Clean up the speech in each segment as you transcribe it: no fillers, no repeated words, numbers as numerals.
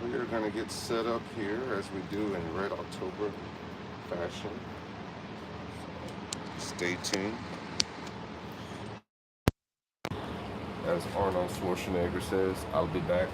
We are going to get set up here as we do in Red October fashion. Stay tuned. As Arnold Schwarzenegger says, I'll be back.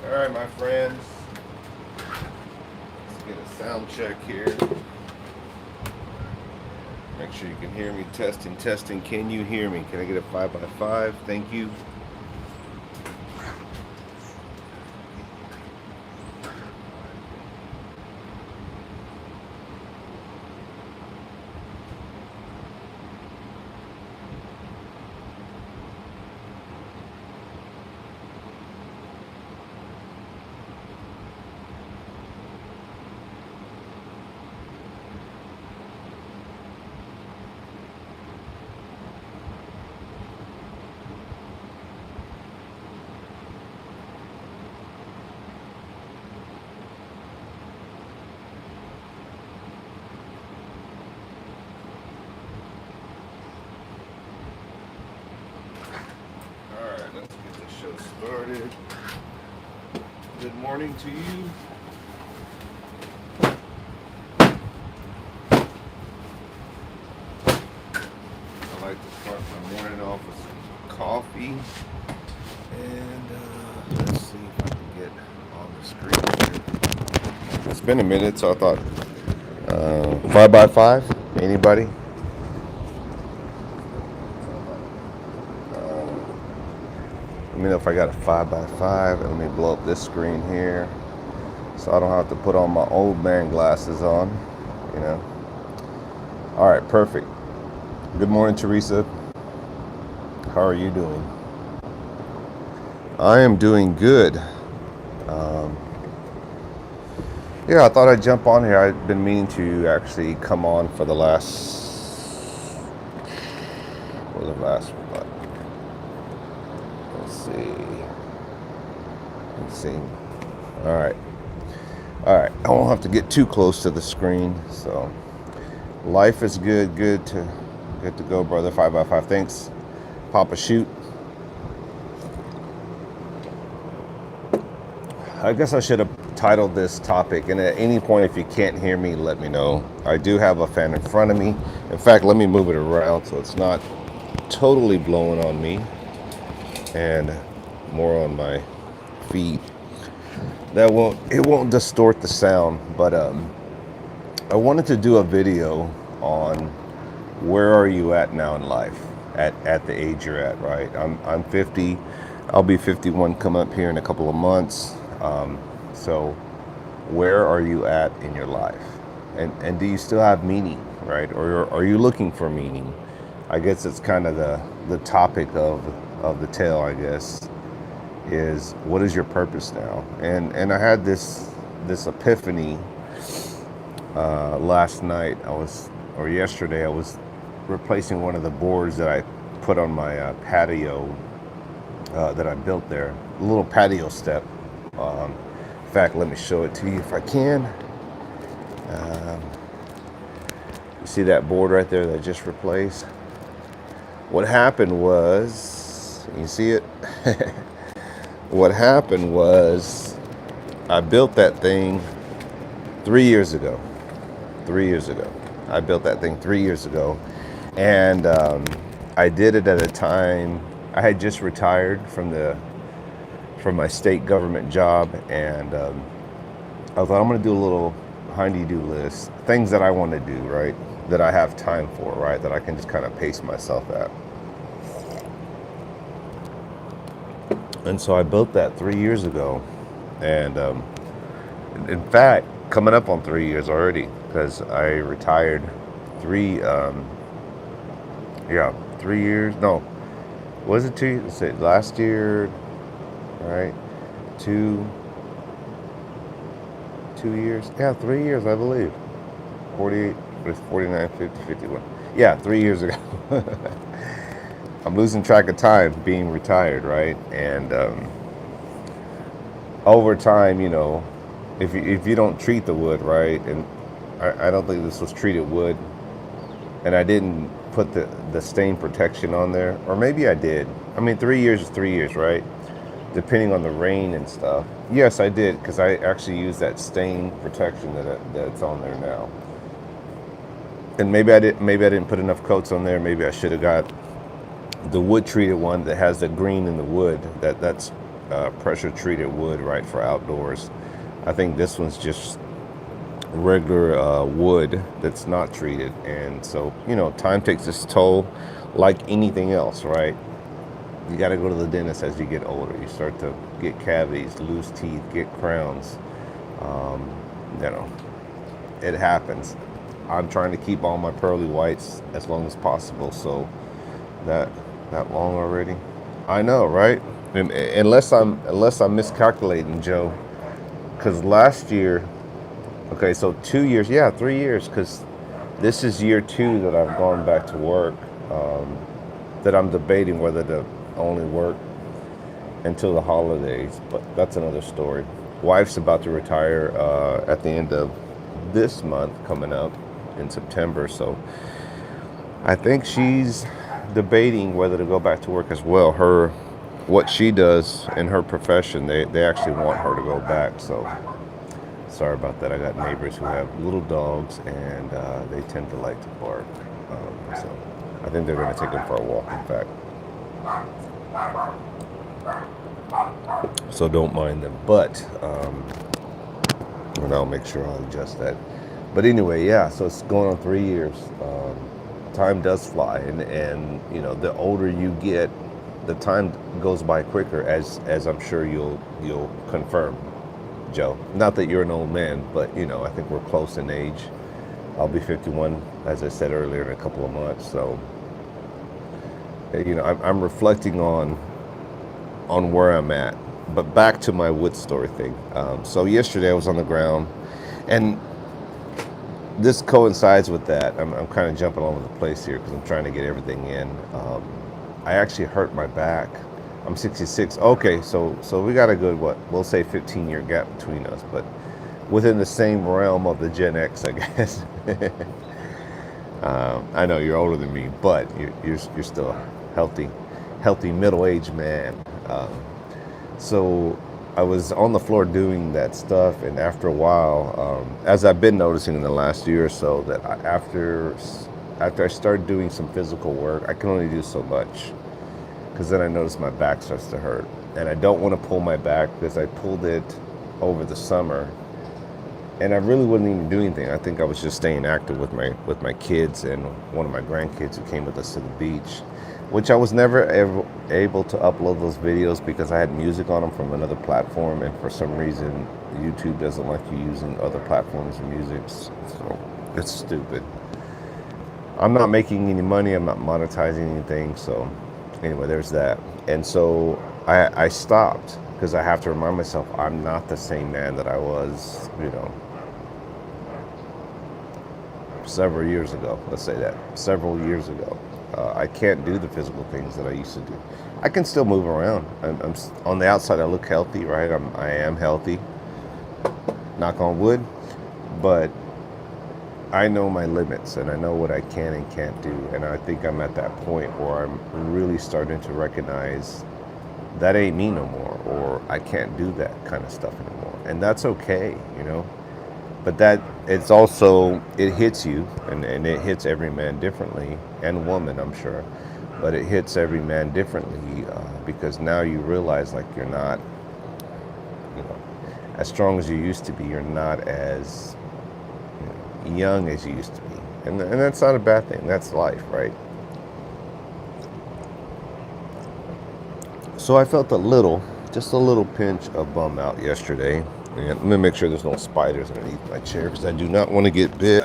All right, my friends. Let's get a sound check here. Make sure you can hear me. Testing, testing. Can you hear me? Can I get a 5x5? Thank you. started. Good morning to you. I like to start my morning off with some coffee. And let's see if I can get on the screen here. It's been a minute, so I thought 5x5. Anybody? Let me know if I got a 5x5, and let me blow up this screen here so I don't have to put on my old man glasses on, you know. All right, perfect. Good morning, Teresa. How are you doing? I am doing good. Yeah, I thought I'd jump on here. I've been meaning to actually come on for the last, what? Let's see. All right. I won't have to get too close to the screen. So, life is good. Good to go, brother. 5x5. Thanks, Papa Shoot. I guess I should have titled this topic, and at any point if you can't hear me, let me know. I do have a fan in front of me. In fact, let me move it around so it's not totally blowing on me and more on my feet. It won't distort the sound, but I wanted to do a video on where are you at now in life at the age you're at, right? I'm 50. I'll be 51 come up here in a couple of months. So where are you at in your life? And do you still have meaning, right? Or are you looking for meaning? I guess it's kind of the topic of the tale, I guess, is what is your purpose now? And I had this epiphany last night. Yesterday, I was replacing one of the boards that I put on my patio that I built there, a little patio step. In fact, let me show it to you if I can. You see that board right there that I just replaced? What happened was, you see it? What happened was I built that thing 3 years ago. I built that thing 3 years ago. And I did it at a time, I had just retired from my state government job, and I thought I'm going to do a little honey-do list, things that I want to do, right, that I have time for, right, that I can just kind of pace myself at. And so I built that 3 years ago, and in fact, coming up on 3 years already, because I retired 3 years, no, was it 2, let's say last year, right, 2 years, yeah, 3 years, I believe, 48, 49, 50, 51, yeah, 3 years ago. I'm losing track of time being retired, right? And over time, you know, if you don't treat the wood right, and I don't think this was treated wood, and I didn't put the stain protection on there, or maybe I did. I mean, 3 years is 3 years, right? Depending on the rain and stuff. Yes, I did, because I actually used that stain protection that's on there now. And maybe I didn't put enough coats on there. Maybe I should have got the wood treated one that has the green in the wood. That's pressure treated wood, right, for outdoors. I think this one's just regular wood that's not treated. And so, you know, time takes its toll like anything else, right? You got to go to the dentist as you get older. You start to get cavities, lose teeth, get crowns. You know, it happens. I'm trying to keep all my pearly whites as long as possible. So that long already? I know, right? Unless I'm miscalculating, Joe. Because last year, okay, so 2 years, yeah, 3 years, because this is year 2 that I've gone back to work, that I'm debating whether to only work until the holidays, but that's another story. Wife's about to retire at the end of this month, coming up in September, so I think she's debating whether to go back to work as well. Her what she does in her profession, they actually want her to go back. So sorry about that. I got neighbors who have little dogs, and they tend to like to bark. So I think they're going to take them for a walk, in fact. So don't mind them. But, and I'll make sure I'll adjust that. But anyway, yeah, so it's going on 3 years. Time does fly, and you know, the older you get, the time goes by quicker, as I'm sure you'll confirm, Joe. Not that you're an old man, but you know, I think we're close in age. I'll be 51, as I said earlier, in a couple of months. So, you know, I'm reflecting on where I'm at. But back to my wood story thing. So yesterday I was on the ground, and this coincides with that. I'm kind of jumping all over the place here because I'm trying to get everything in. I actually hurt my back. I'm 66. Okay, so we got a good, what, we'll say 15-year gap between us, but within the same realm of the Gen X, I guess. I know you're older than me, but you're still a healthy middle-aged man. So I was on the floor doing that stuff, and after a while, as I've been noticing in the last year or so, that after I started doing some physical work, I can only do so much, because then I notice my back starts to hurt, and I don't want to pull my back because I pulled it over the summer, and I really wouldn't even do anything. I think I was just staying active with my kids and one of my grandkids who came with us to the beach, which I was never ever able to upload those videos because I had music on them from another platform, and for some reason YouTube doesn't like you using other platforms and music, so it's stupid. I'm not making any money, I'm not monetizing anything, so anyway, there's that. And so I stopped because I have to remind myself I'm not the same man that I was, you know, several years ago. Let's say that, several years ago. I can't do the physical things that I used to do. I can still move around. I'm on the outside, I look healthy, right? I am healthy, knock on wood, but I know my limits, and I know what I can and can't do. And I think I'm at that point where I'm really starting to recognize that ain't me no more, or I can't do that kind of stuff anymore. And that's okay, you know? But that, it's also, it hits you, and it hits every man differently, and woman, I'm sure. But it hits every man differently, because now you realize, like, you're not, you know, as strong as you used to be. You're not as, you know, young as you used to be. And that's not a bad thing. That's life, right? So I felt just a little pinch of bum out yesterday. And let me make sure there's no spiders underneath my chair, because I do not want to get bit.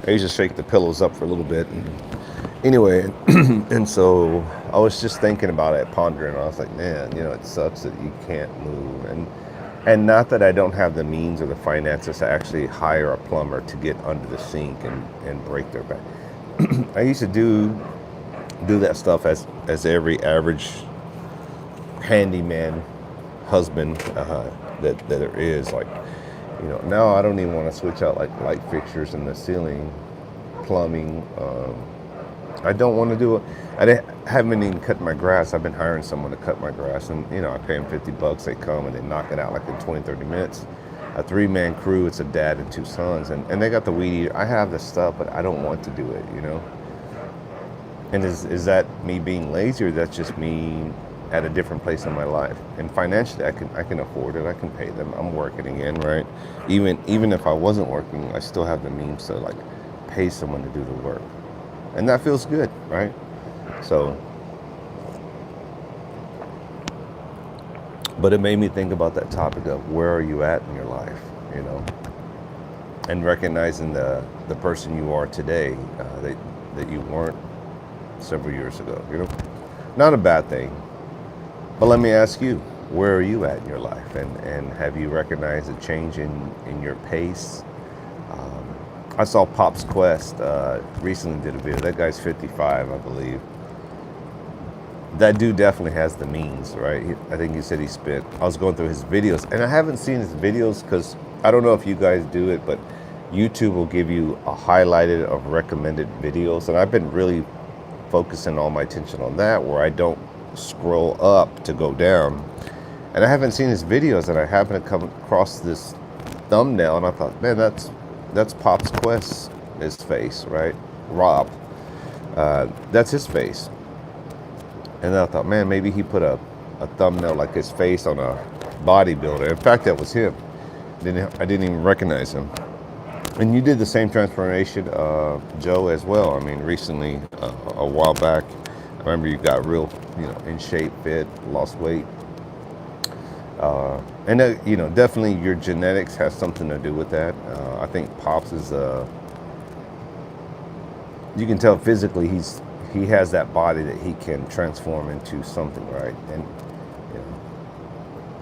I usually shake the pillows up for a little bit. Anyway, and so I was just thinking about it, pondering. I was like, man, you know, it sucks that you can't move. And not that I don't have the means or the finances to actually hire a plumber to get under the sink and break their back. I used to do that stuff as every average handyman husband that there is. Like, you know, now I don't even want to switch out like light fixtures in the ceiling, plumbing. I don't want to do it. Haven't even cut my grass. I've been hiring someone to cut my grass, and you know, I pay them $50. They come and they knock it out like in 20-30 minutes. A 3-man crew. It's a dad and 2 sons, and they got the weed eater. I have the stuff, but I don't want to do it, you know. And is that me being lazy, or that's just me at a different place in my life? And financially, I can afford it. I can pay them. I'm working again, right? Even if I wasn't working, I still have the means to like pay someone to do the work, and that feels good, right? So, but it made me think about that topic of where are you at in your life, you know, and recognizing the person you are today that you weren't several years ago, you know. Not a bad thing. But let me ask you, where are you at in your life? And have you recognized a change in your pace? I saw Pop's Quest recently did a video. That guy's 55, I believe. That dude definitely has the means, right? I think he said he spent, I was going through his videos, and I haven't seen his videos because I don't know if you guys do it, but YouTube will give you a highlighted of recommended videos. And I've been really focusing all my attention on that, where I don't scroll up to go down. And I haven't seen his videos, and I happened to come across this thumbnail, and I thought, man, that's Pops Quest, his face, right? Rob, that's his face. And then I thought, man, maybe he put a thumbnail like his face on a bodybuilder. In fact, that was him. I didn't even recognize him. And you did the same transformation, Joe, as well. I mean, recently, a while back, I remember you got real, in shape, fit, lost weight. And definitely your genetics has something to do with that. I think Pops is, you can tell physically he has that body that he can transform into something, right? And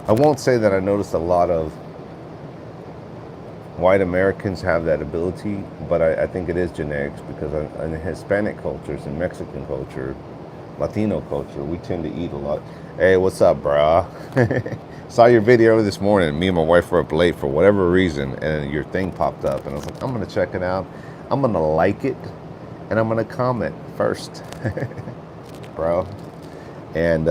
I won't say that I noticed a lot of white Americans have that ability, but I think it is genetics, because in Hispanic cultures and Mexican culture, Latino culture, we tend to eat a lot. Hey, what's up, brah? Saw your video this morning. Me and my wife were up late for whatever reason, and your thing popped up, and I was like, I'm gonna check it out. I'm gonna like it, and I'm gonna comment first, bro. And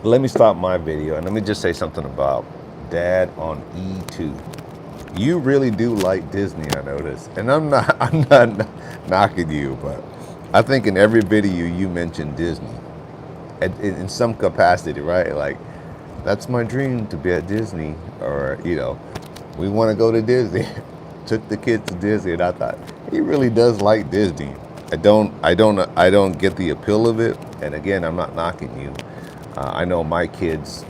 let me stop my video, and let me just say something about Dad on E2. You really do like Disney, I noticed, and I'm not knocking you, but I think in every video you mention Disney in some capacity, right? Like, that's my dream, to be at Disney, or we want to go to Disney. Took the kids to Disney, and I thought, he really does like Disney. I don't get the appeal of it, and again, I'm not knocking you. I know my kids,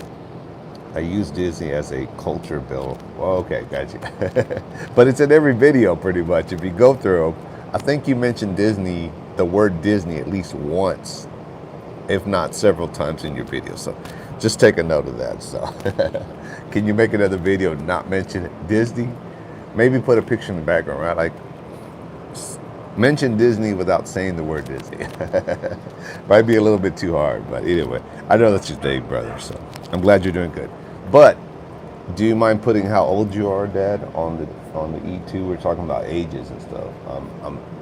I use Disney as a culture build. Well, okay, gotcha. But it's in every video pretty much. If you go through them, I think you mentioned Disney, the word Disney, at least once, if not several times in your video. So just take a note of that. So can you make another video not mention Disney? Maybe put a picture in the background, right? Like, mention Disney without saying the word Disney. Might be a little bit too hard, but anyway, I know that's your day, brother, so I'm glad you're doing good. But do you mind putting how old you are, Dad, on the E2? We're talking about ages and stuff.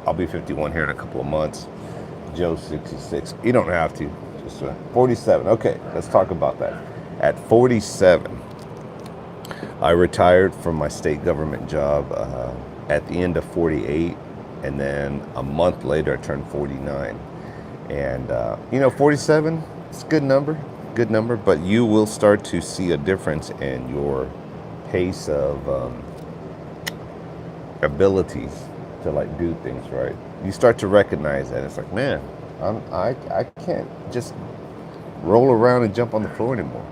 I'll be 51 here in a couple of months. Joe's 66. You don't have to. Just 47. Okay, let's talk about that. At 47, I retired from my state government job at the end of 48. And then a month later, I turned 49. And, 47, it's a good number, but you will start to see a difference in your pace of abilities to, like, do things, right? You start to recognize that. It's like, man, I can't just roll around and jump on the floor anymore.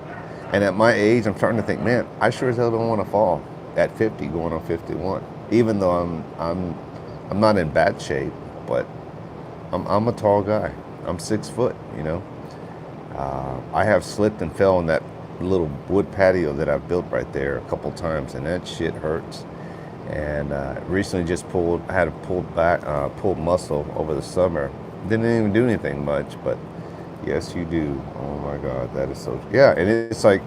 And at my age, I'm starting to think, man, I sure as hell don't want to fall at 50 going on 51. Even though I'm not in bad shape, but I'm a tall guy. I'm 6 foot, I have slipped and fell on that little wood patio that I've built right there a couple times, and that shit hurts. And recently just had a pulled muscle over the summer. Didn't even do anything much, but yes, you do. Oh my God, that is so, yeah. And it's like,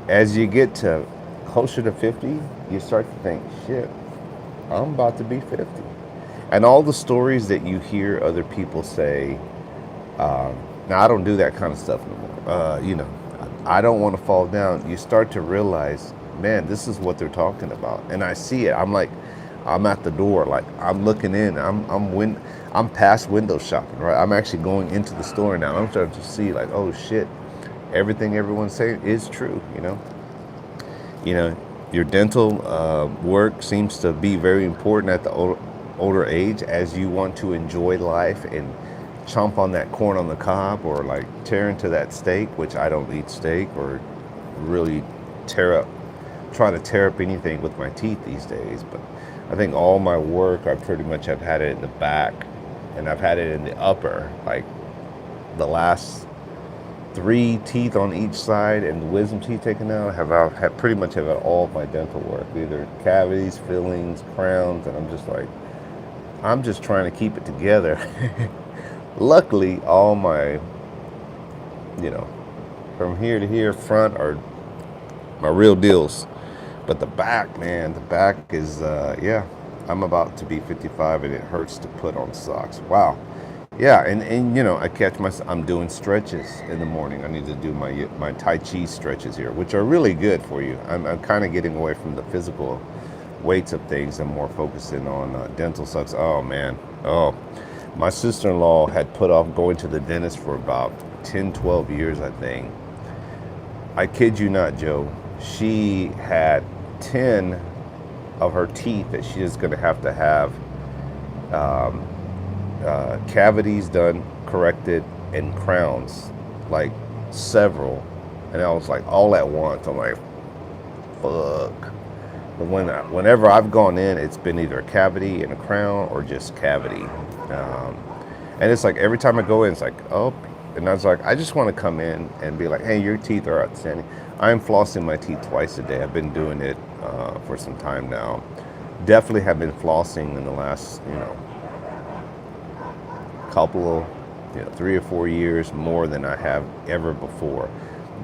as you get to closer to 50, you start to think, shit, I'm about to be 50. And all the stories that you hear other people say, now I don't do that kind of stuff anymore. I don't want to fall down. You start to realize, man, this is what they're talking about. And I see it. I'm like, I'm at the door, like I'm looking in. I'm past window shopping, right? I'm actually going into the store now. I'm starting to see, like, oh shit, everything everyone's saying is true. Your dental work seems to be very important at the older age, as you want to enjoy life and chomp on that corn on the cob, or like tear into that steak, which I don't eat steak, or really try to tear up anything with my teeth these days. But I think all my work, I pretty much have had it in the back, and I've had it in the upper, like the last 3 teeth on each side and the wisdom teeth taken out. Have pretty much had all of my dental work, either cavities, fillings, crowns, and I'm just trying to keep it together. Luckily, all my, from here to here, front are my real deals. But the back, man, is, yeah. I'm about to be 55 and it hurts to put on socks. Wow. Yeah, and I catch myself. I'm doing stretches in the morning. I need to do my Tai Chi stretches here, which are really good for you. I'm kind of getting away from the physical weights of things and more focusing on dental sucks. Oh man, oh, my sister-in-law had put off going to the dentist for about 10, 12 years, I think. I kid you not, Joe. She had 10 of her teeth that she is going to have cavities done, corrected, and crowns, like several. And I was like, all at once. I'm like, fuck. But whenever I've gone in, it's been either a cavity and a crown or just cavity. And it's like every time I go in, it's like, oh, and I was like, I just want to come in and be like, hey, your teeth are outstanding. I'm flossing my teeth twice a day. I've been doing it for some time now. Definitely have been flossing in the last, couple of, 3 or 4 years more than I have ever before.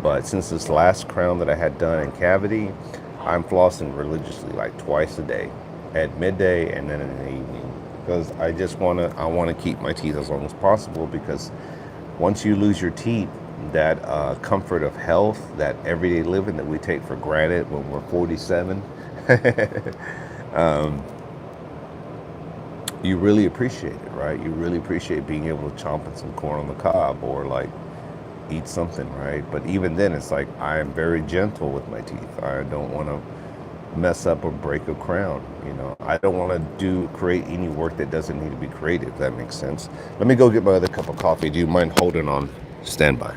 But since this last crown that I had done in cavity, I'm flossing religiously, like twice a day, at midday and then in the evening, because I want to keep my teeth as long as possible. Because once you lose your teeth, that comfort of health, that everyday living that we take for granted when we're 47, you really appreciate it, right? You really appreciate being able to chomp on some corn on the cob or like eat something, right? But even then, it's like I am very gentle with my teeth. I don't want to mess up or break a crown. I don't want to create any work that doesn't need to be created, if that makes sense. Let me go get my other cup of coffee. Do you mind holding on standby?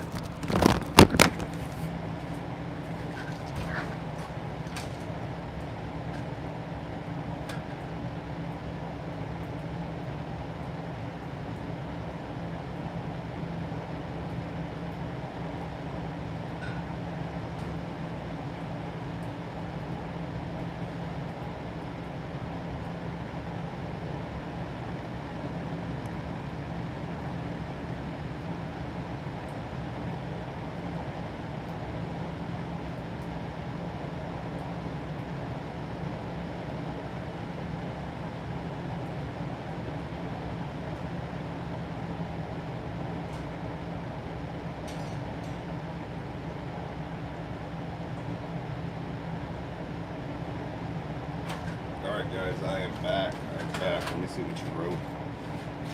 All right, guys, I am back. I'm back. Let me see what you wrote.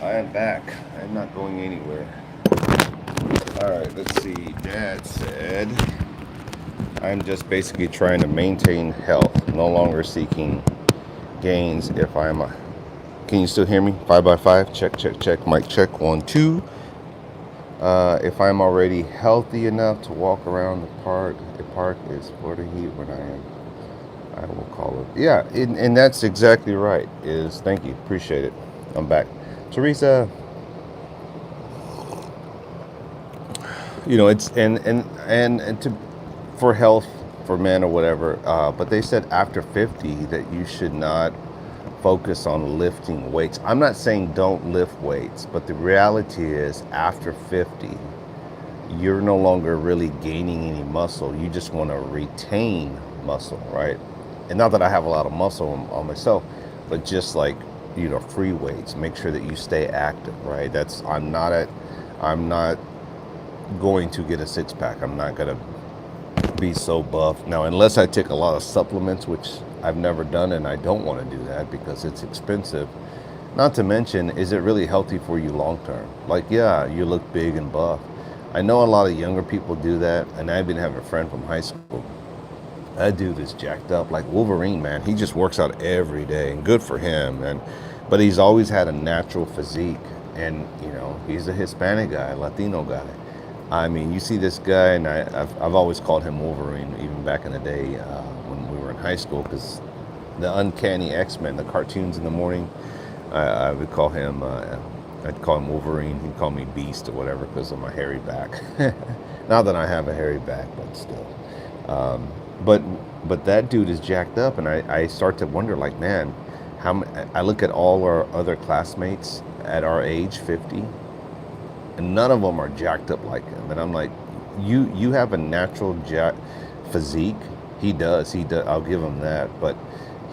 I am back. I'm not going anywhere. All right, let's see. Dad said, I'm just basically trying to maintain health, no longer seeking gains. If I'm a, can you still hear me? 5x5, check, check, check, mic check, 1, 2. If I'm already healthy enough to walk around the park is for the heat when I will call it. Yeah, and that's exactly right. Thank you, appreciate it. I'm back. Teresa, it's and to for health for men or whatever. But they said after 50 that you should not focus on lifting weights. I'm not saying don't lift weights, but the reality is after 50, you're no longer really gaining any muscle. You just want to retain muscle, right? And not that I have a lot of muscle on myself, but just like, free weights, make sure that you stay active, right? I'm not going to get a six pack. I'm not going to be so buff. Now, unless I take a lot of supplements, which I've never done, and I don't want to do that because it's expensive. Not to mention, is it really healthy for you long term? Like, yeah, you look big and buff. I know a lot of younger people do that, and I even have a friend from high school. That dude is jacked up like Wolverine, man. He just works out every day, and good for him. But he's always had a natural physique, and he's a Hispanic guy, Latino guy. I mean, you see this guy, and I've always called him Wolverine, even back in the day when we were in high school, because the Uncanny X-Men, the cartoons in the morning, I would call him. I'd call him Wolverine. He'd call me Beast or whatever because of my hairy back. Not that I have a hairy back, but still. But that dude is jacked up, and I start to wonder, like, man, I look at all our other classmates at our age, 50, and none of them are jacked up like him. And I'm like, you have a natural physique. He does. I'll give him that. But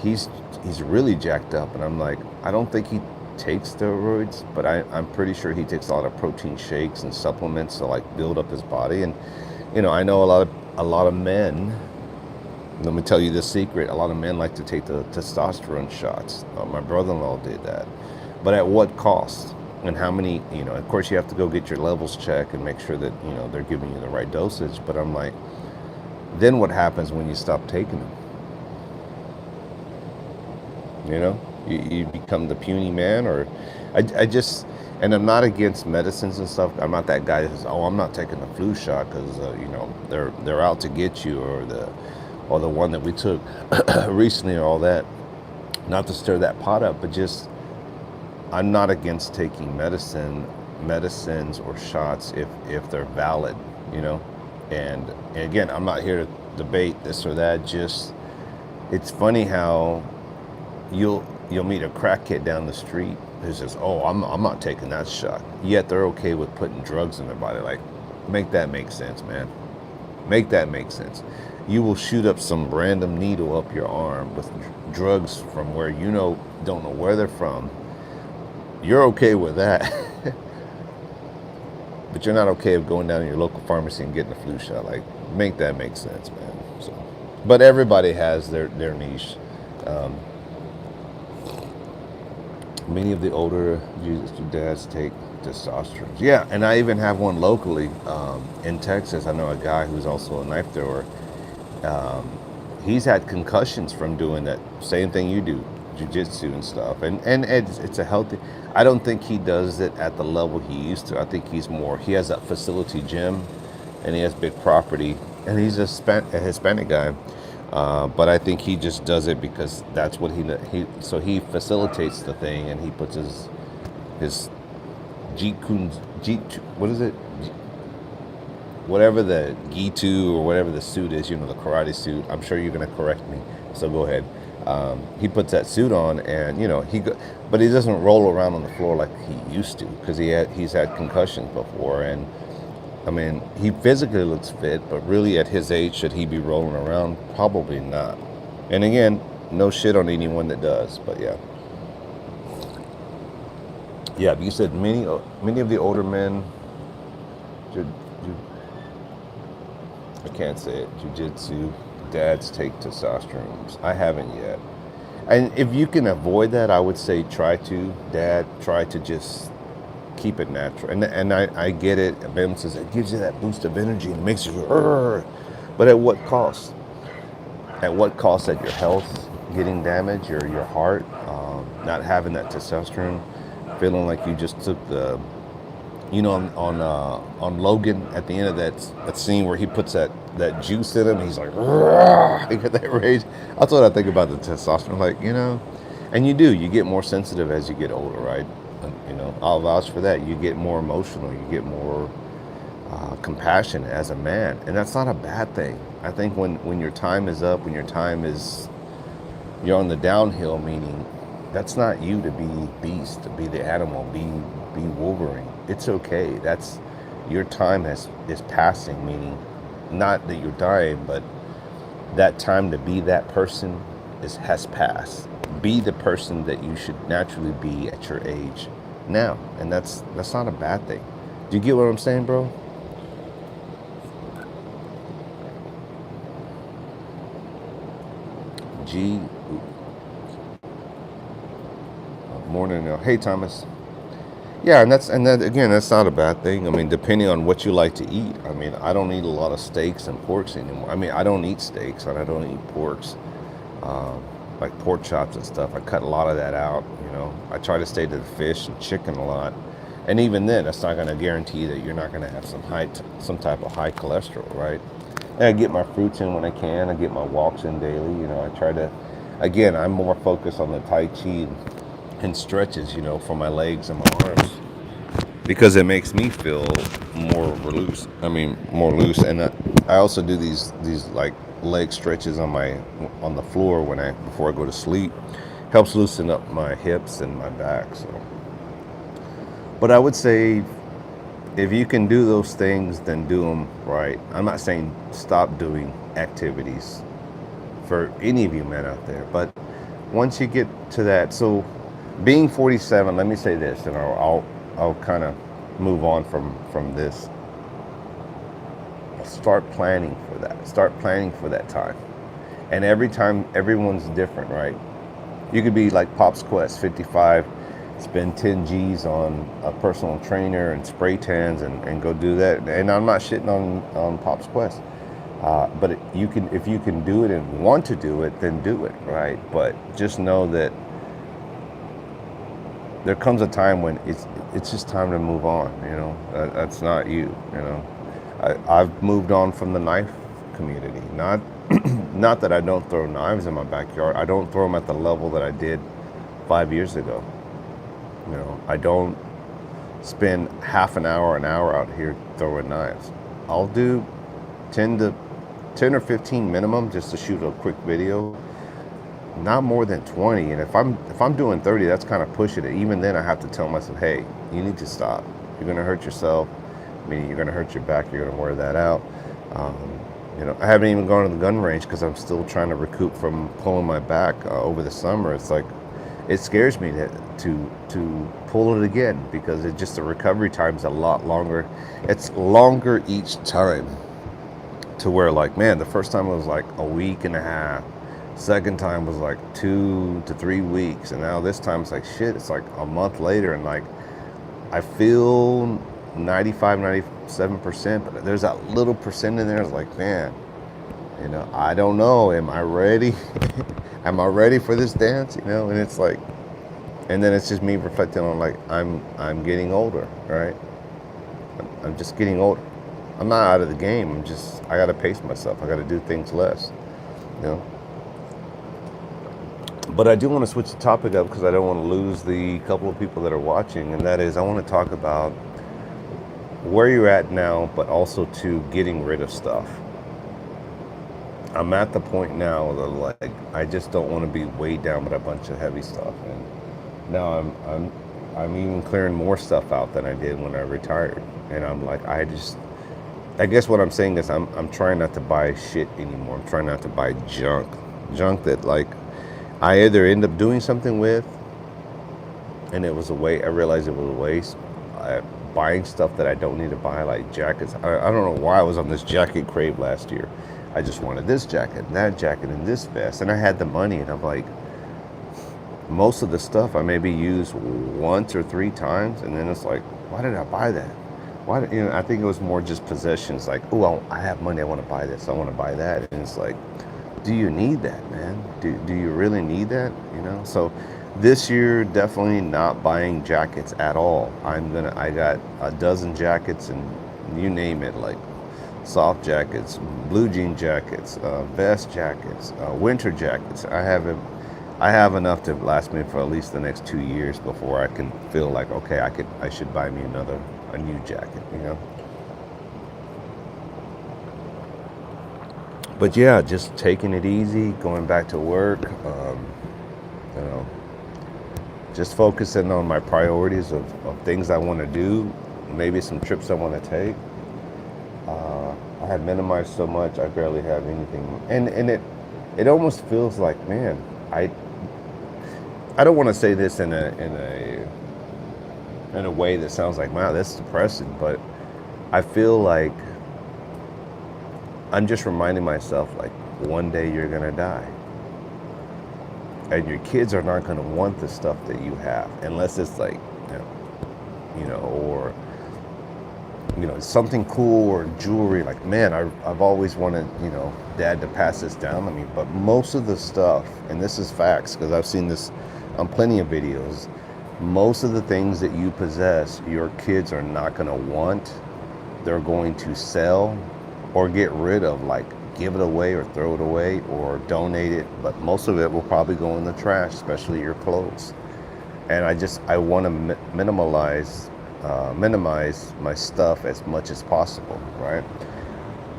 he's he's really jacked up, and I'm like, I don't think he takes steroids, but I'm pretty sure he takes a lot of protein shakes and supplements to like build up his body. And I know a lot of men. Let me tell you this secret: a lot of men like to take the testosterone shots. My brother-in-law did that, but at what cost? And how many? Of course, you have to go get your levels checked and make sure that they're giving you the right dosage. But I'm like, then what happens when you stop taking them? You become the puny man. Or I just, and I'm not against medicines and stuff. I'm not that guy that says, oh, I'm not taking the flu shot because they're out to get you, or the one that we took recently, or all that. Not to stir that pot up, but just, I'm not against taking medicines or shots if they're valid. And again, I'm not here to debate this or that. Just, it's funny how you'll meet a crackhead down the street who says, "Oh, I'm not taking that shot." Yet they're okay with putting drugs in their body. Like, make that make sense, man. Make that make sense. You will shoot up some random needle up your arm with drugs from where don't know where they're from. You're okay with that, but you're not okay with going down to your local pharmacy and getting a flu shot. Like, make that make sense, man. So, but everybody has their niche. Um, Many of the older dads take testosterone. Yeah, and I even have one locally in Texas. I know a guy who's also a knife thrower. Um, he's had concussions from doing that same thing you do, jujitsu and stuff. And it's a healthy. I don't think he does it at the level he used to. I think he has a facility gym, and he has big property, and he's a Hispanic guy. But I think he just does it because that's what so he facilitates the thing, and he puts his Jeet Kune, what is it? Whatever the Gitu or whatever the suit is, the karate suit. I'm sure you're gonna correct me, so go ahead. He puts that suit on, and but he doesn't roll around on the floor like he used to, because he's had concussions before. And I mean, he physically looks fit, but really at his age, should he be rolling around? Probably not. And again, no shit on anyone that does, but yeah. Yeah, you said many of the older men, ju- ju- I can't say it, jujitsu, dads take testosterone. I haven't yet. And if you can avoid that, I would say try to just keep it natural. And I get it. Bim says it gives you that boost of energy and makes you go, "Arr." But at what cost? At what cost? At your health getting damaged, or your heart not having that testosterone, feeling like you just took the, on Logan at the end of that scene where he puts that juice in him, he's like, "Arr." He got that rage. That's what I think about the testosterone. Like, and you get more sensitive as you get older, right? I'll vouch for that. You get more emotional. You get more compassionate as a man, and that's not a bad thing. I think when your time is up, you're on the downhill, meaning that's not you to be beast, to be the animal, be Wolverine. It's okay. That's your time is passing, meaning not that you're dying, but that time to be that person has passed. Be the person that you should naturally be at your age now, and that's not a bad thing. Do you get what I'm saying, bro? G. Morning. Hey, Thomas. Yeah, and that again, that's not a bad thing. I mean, depending on what you like to eat. I mean, I don't eat a lot of steaks and porks anymore. I mean, I don't eat steaks and I don't eat porks, like pork chops and stuff. I cut a lot of that out. I try to stay to the fish and chicken a lot. And even then, that's not going to guarantee that you're not going to have some type of high cholesterol, right? And I get my fruits in when I can. I get my walks in daily. I try to. Again, I'm more focused on the Tai Chi and stretches, for my legs and my arms, because it makes me feel more loose. I mean, more loose. And I also do these like leg stretches on the floor before I go to sleep. Helps loosen up my hips and my back. So, but I would say, if you can do those things, then do them right. I'm not saying stop doing activities for any of you men out there, but once you get to that, so being 47, let me say this, and I'll kind of move on from this. Start planning for that. Start planning for that time. And every time, everyone's different, right? You could be like Pop's Quest, 55, spend 10 G's on a personal trainer and spray tans and go do that. And I'm not shitting on Pop's Quest. But you can, if you can do it and want to do it, then do it, right? But just know that there comes a time when it's just time to move on. That's not you. I've moved on from the knife community. Not not that I don't throw knives in my backyard. I don't throw them at the level that I did 5 years ago. I don't spend half an hour out here throwing knives. I'll do 10 or 15 minimum just to shoot a quick video. Not more than 20. And if I'm doing 30, that's kind of pushing it. Even then I have to tell myself, hey, you need to stop. You're gonna hurt yourself. Meaning you're gonna hurt your back, you're gonna wear that out. I haven't even gone to the gun range because I'm still trying to recoup from pulling my back over the summer. It's like, it scares me to pull it again because it just, the recovery time's a lot longer. It's longer each time to where, like, man, the first time it was like a week and a half. Second time was like 2 to 3 weeks. And now this time it's like, shit, it's like a month later. And like, I feel 95, 97%, but there's that little percent in there. It's like, man, I don't know. Am I ready? Am I ready for this dance? And it's like, and then it's just me reflecting on, like, I'm getting older, right? I'm just getting older. I'm not out of the game. I got to pace myself. I got to do things less, But I do want to switch the topic up because I don't want to lose the couple of people that are watching, and that is, I want to talk about where you're at now, but also to getting rid of stuff. I'm at the point now that, like, I just don't want to be weighed down with a bunch of heavy stuff, and now I'm even clearing more stuff out than I did when I retired. And I'm like, I guess what I'm saying is I'm trying not to buy shit anymore. I'm trying not to buy junk that, like, I either end up doing something with, and it was a waste. I realized it was a waste. Buying stuff that I don't need to buy, like jackets. I don't know why I was on this jacket crave last year. I just wanted this jacket and that jacket and this vest, and I had the money, and I'm like, most of the stuff I maybe use once or 3 times, and then it's like, why did I buy that? I think it was more just possessions, like, oh, I have money, I want to buy this, I want to buy that, and it's like, do you need that, man? Do you really need that? So this year, definitely not buying jackets at all. I got a dozen jackets, and you name it, like soft jackets, blue jean jackets, vest jackets, winter jackets. I have enough to last me for at least the next 2 years before I can feel like, okay, I should buy me a new jacket, But yeah, just taking it easy, going back to work, just focusing on my priorities of things I want to do, maybe some trips I want to take. I have minimized so much, I barely have anything. And it almost feels like, man, I don't want to say this in a way that sounds like, wow, that's depressing, but I feel like I'm just reminding myself, like, one day you're gonna die. And your kids are not gonna want the stuff that you have, unless it's like, or something cool, or jewelry. Like, man, I've always wanted, Dad to pass this down to me. But most of the stuff, and this is facts, because I've seen this on plenty of videos, most of the things that you possess, your kids are not gonna want. They're going to sell or get rid of, like give it away or throw it away or donate it, but most of it will probably go in the trash, especially your clothes. And I want to minimize my stuff as much as possible, right?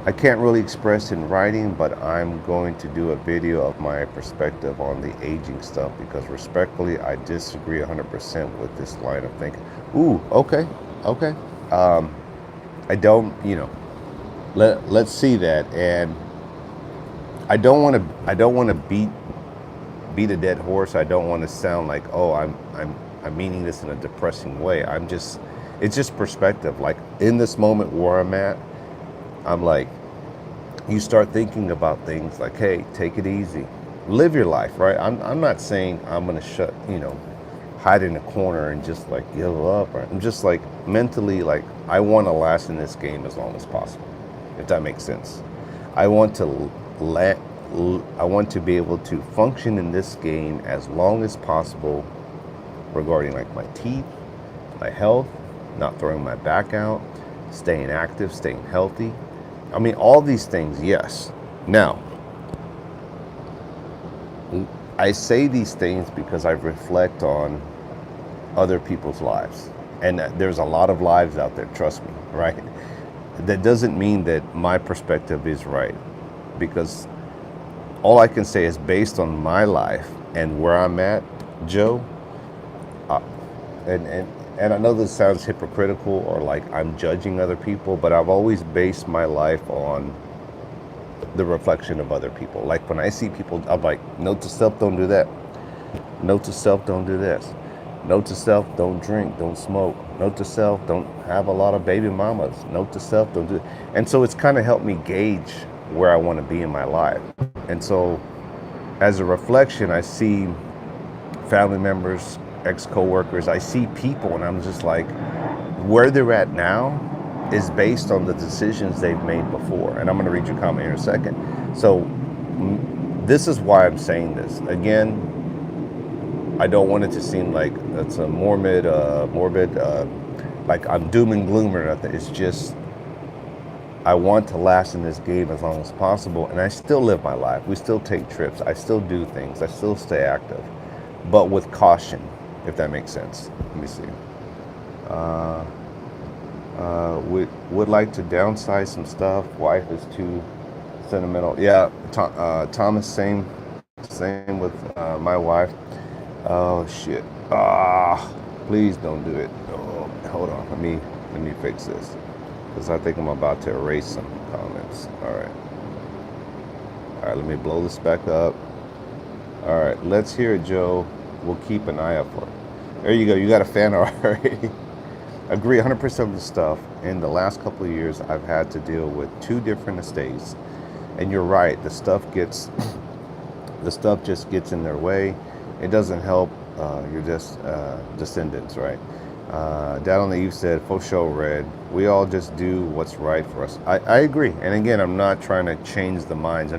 I can't really express in writing, but I'm going to do a video of my perspective on the aging stuff, because respectfully, I disagree 100% with this line of thinking. Ooh, okay. I don't, let's see that. And I don't want to beat beat a dead horse. I don't want to sound like, oh, I'm meaning this in a depressing way. It's just perspective. Like in this moment where I'm at, I'm like, you start thinking about things like, hey, take it easy, live your life, right? I'm not saying I'm gonna hide in a corner and just like give up. Right? I'm just like mentally like I want to last in this game as long as possible, if that makes sense. I want to let I want to be able to function in this game as long as possible regarding like my teeth, my health, not throwing my back out, staying active, staying healthy. I mean, all these things, yes. Now, I say these things because I reflect on other people's lives. And there's a lot of lives out there, trust me, right? That doesn't mean that my perspective is right, because all I can say is based on my life and where I'm at, Joe, and I know this sounds hypocritical or like I'm judging other people, but I've always based my life on the reflection of other people. Like when I see people, I'm like, note to self, don't do that. Note to self, don't do this. Note to self, don't drink, don't smoke. Note to self, don't have a lot of baby mamas. Note to self, don't do it. And so it's kind of helped me gauge where I want to be in my life. And so as a reflection, I see family members, ex-coworkers, I see people, and I'm just like, where they're at now is based on the decisions they've made before. And I'm going to read your comment here in a second. So this is why I'm saying this. Again, I don't want it to seem like it's a morbid, like I'm doom and gloom or nothing. It's just, I want to last in this game as long as possible. And I still live my life. We still take trips. I still do things. I still stay active, but with caution, if that makes sense. Let me see. Would like to downsize some stuff. Wife is too sentimental. Yeah, Thomas, same with my wife. Oh shit! Please don't do it. Oh, hold on. Let me fix this, because I think I'm about to erase some comments. All right. Let me blow this back up. All right, let's hear it, Joe. We'll keep an eye out for it. There you go. You got a fan already. Agree 100% of the stuff. In the last couple of years, I've had to deal with 2 different estates, and you're right. The stuff just gets in their way. It doesn't help your descendants, right? Dad on the Eve said, "For sure, Red. We all just do what's right for us." I agree. And again, I'm not trying to change the minds.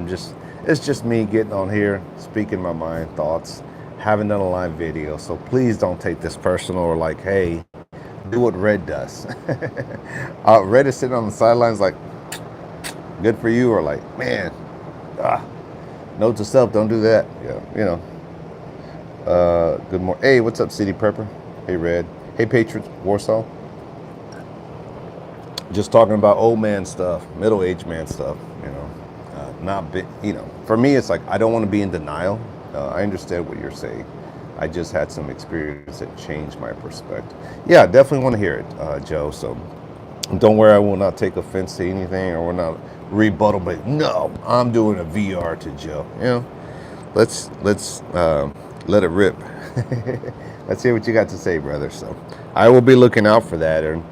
It's just me getting on here, speaking my mind, thoughts. Haven't done a live video, so please don't take this personal or like, hey, do what Red does. Red is sitting on the sidelines like, good for you, or like, man, note to self, don't do that. Yeah, good morning. Hey, what's up, City Prepper? Hey, Red. Hey, Patriots, Warsaw. Just talking about old man stuff, middle-aged man stuff, not big, for me, it's like, I don't want to be in denial. I understand what you're saying. I just had some experience that changed my perspective. Yeah, definitely want to hear it, Joe. So don't worry, I will not take offense to anything, or will not rebuttal, but no, I'm doing a VR to Joe. Let's let it rip. Let's hear what you got to say, brother. So I will be looking out for that. And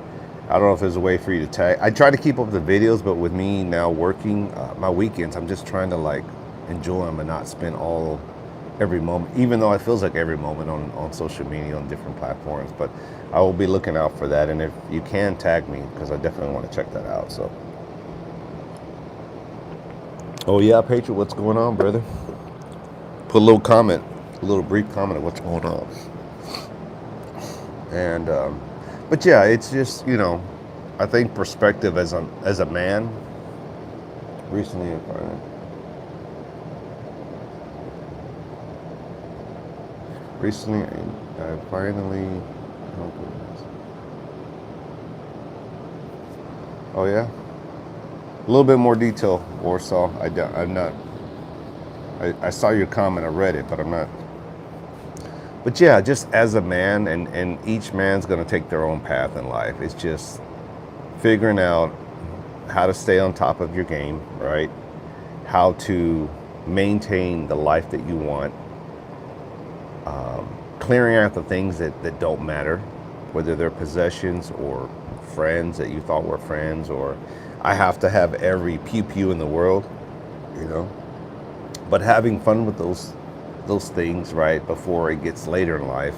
I don't know if there's a way for you to tag. I try to keep up the videos, but with me now working my weekends, I'm just trying to like enjoy them and not spend every moment, even though it feels like every moment on social media, on different platforms. But I will be looking out for that. And if you can tag me, because I definitely want to check that out. So, oh yeah, Patriot, what's going on, brother? Put a little comment, a little brief comment of what's going on. And but yeah, it's just, I think perspective as a man. Recently I finally, oh goodness. Oh yeah, a little bit more detail, Warsaw. I'm not. I saw your comment. I read it, but I'm not. But yeah, just as a man, and each man's going to take their own path in life. It's just figuring out how to stay on top of your game, right? How to maintain the life that you want, clearing out the things that don't matter, whether they're possessions or friends that you thought were friends, or I have to have every pew pew in the world, you know. But having fun with those things, right, before it gets later in life.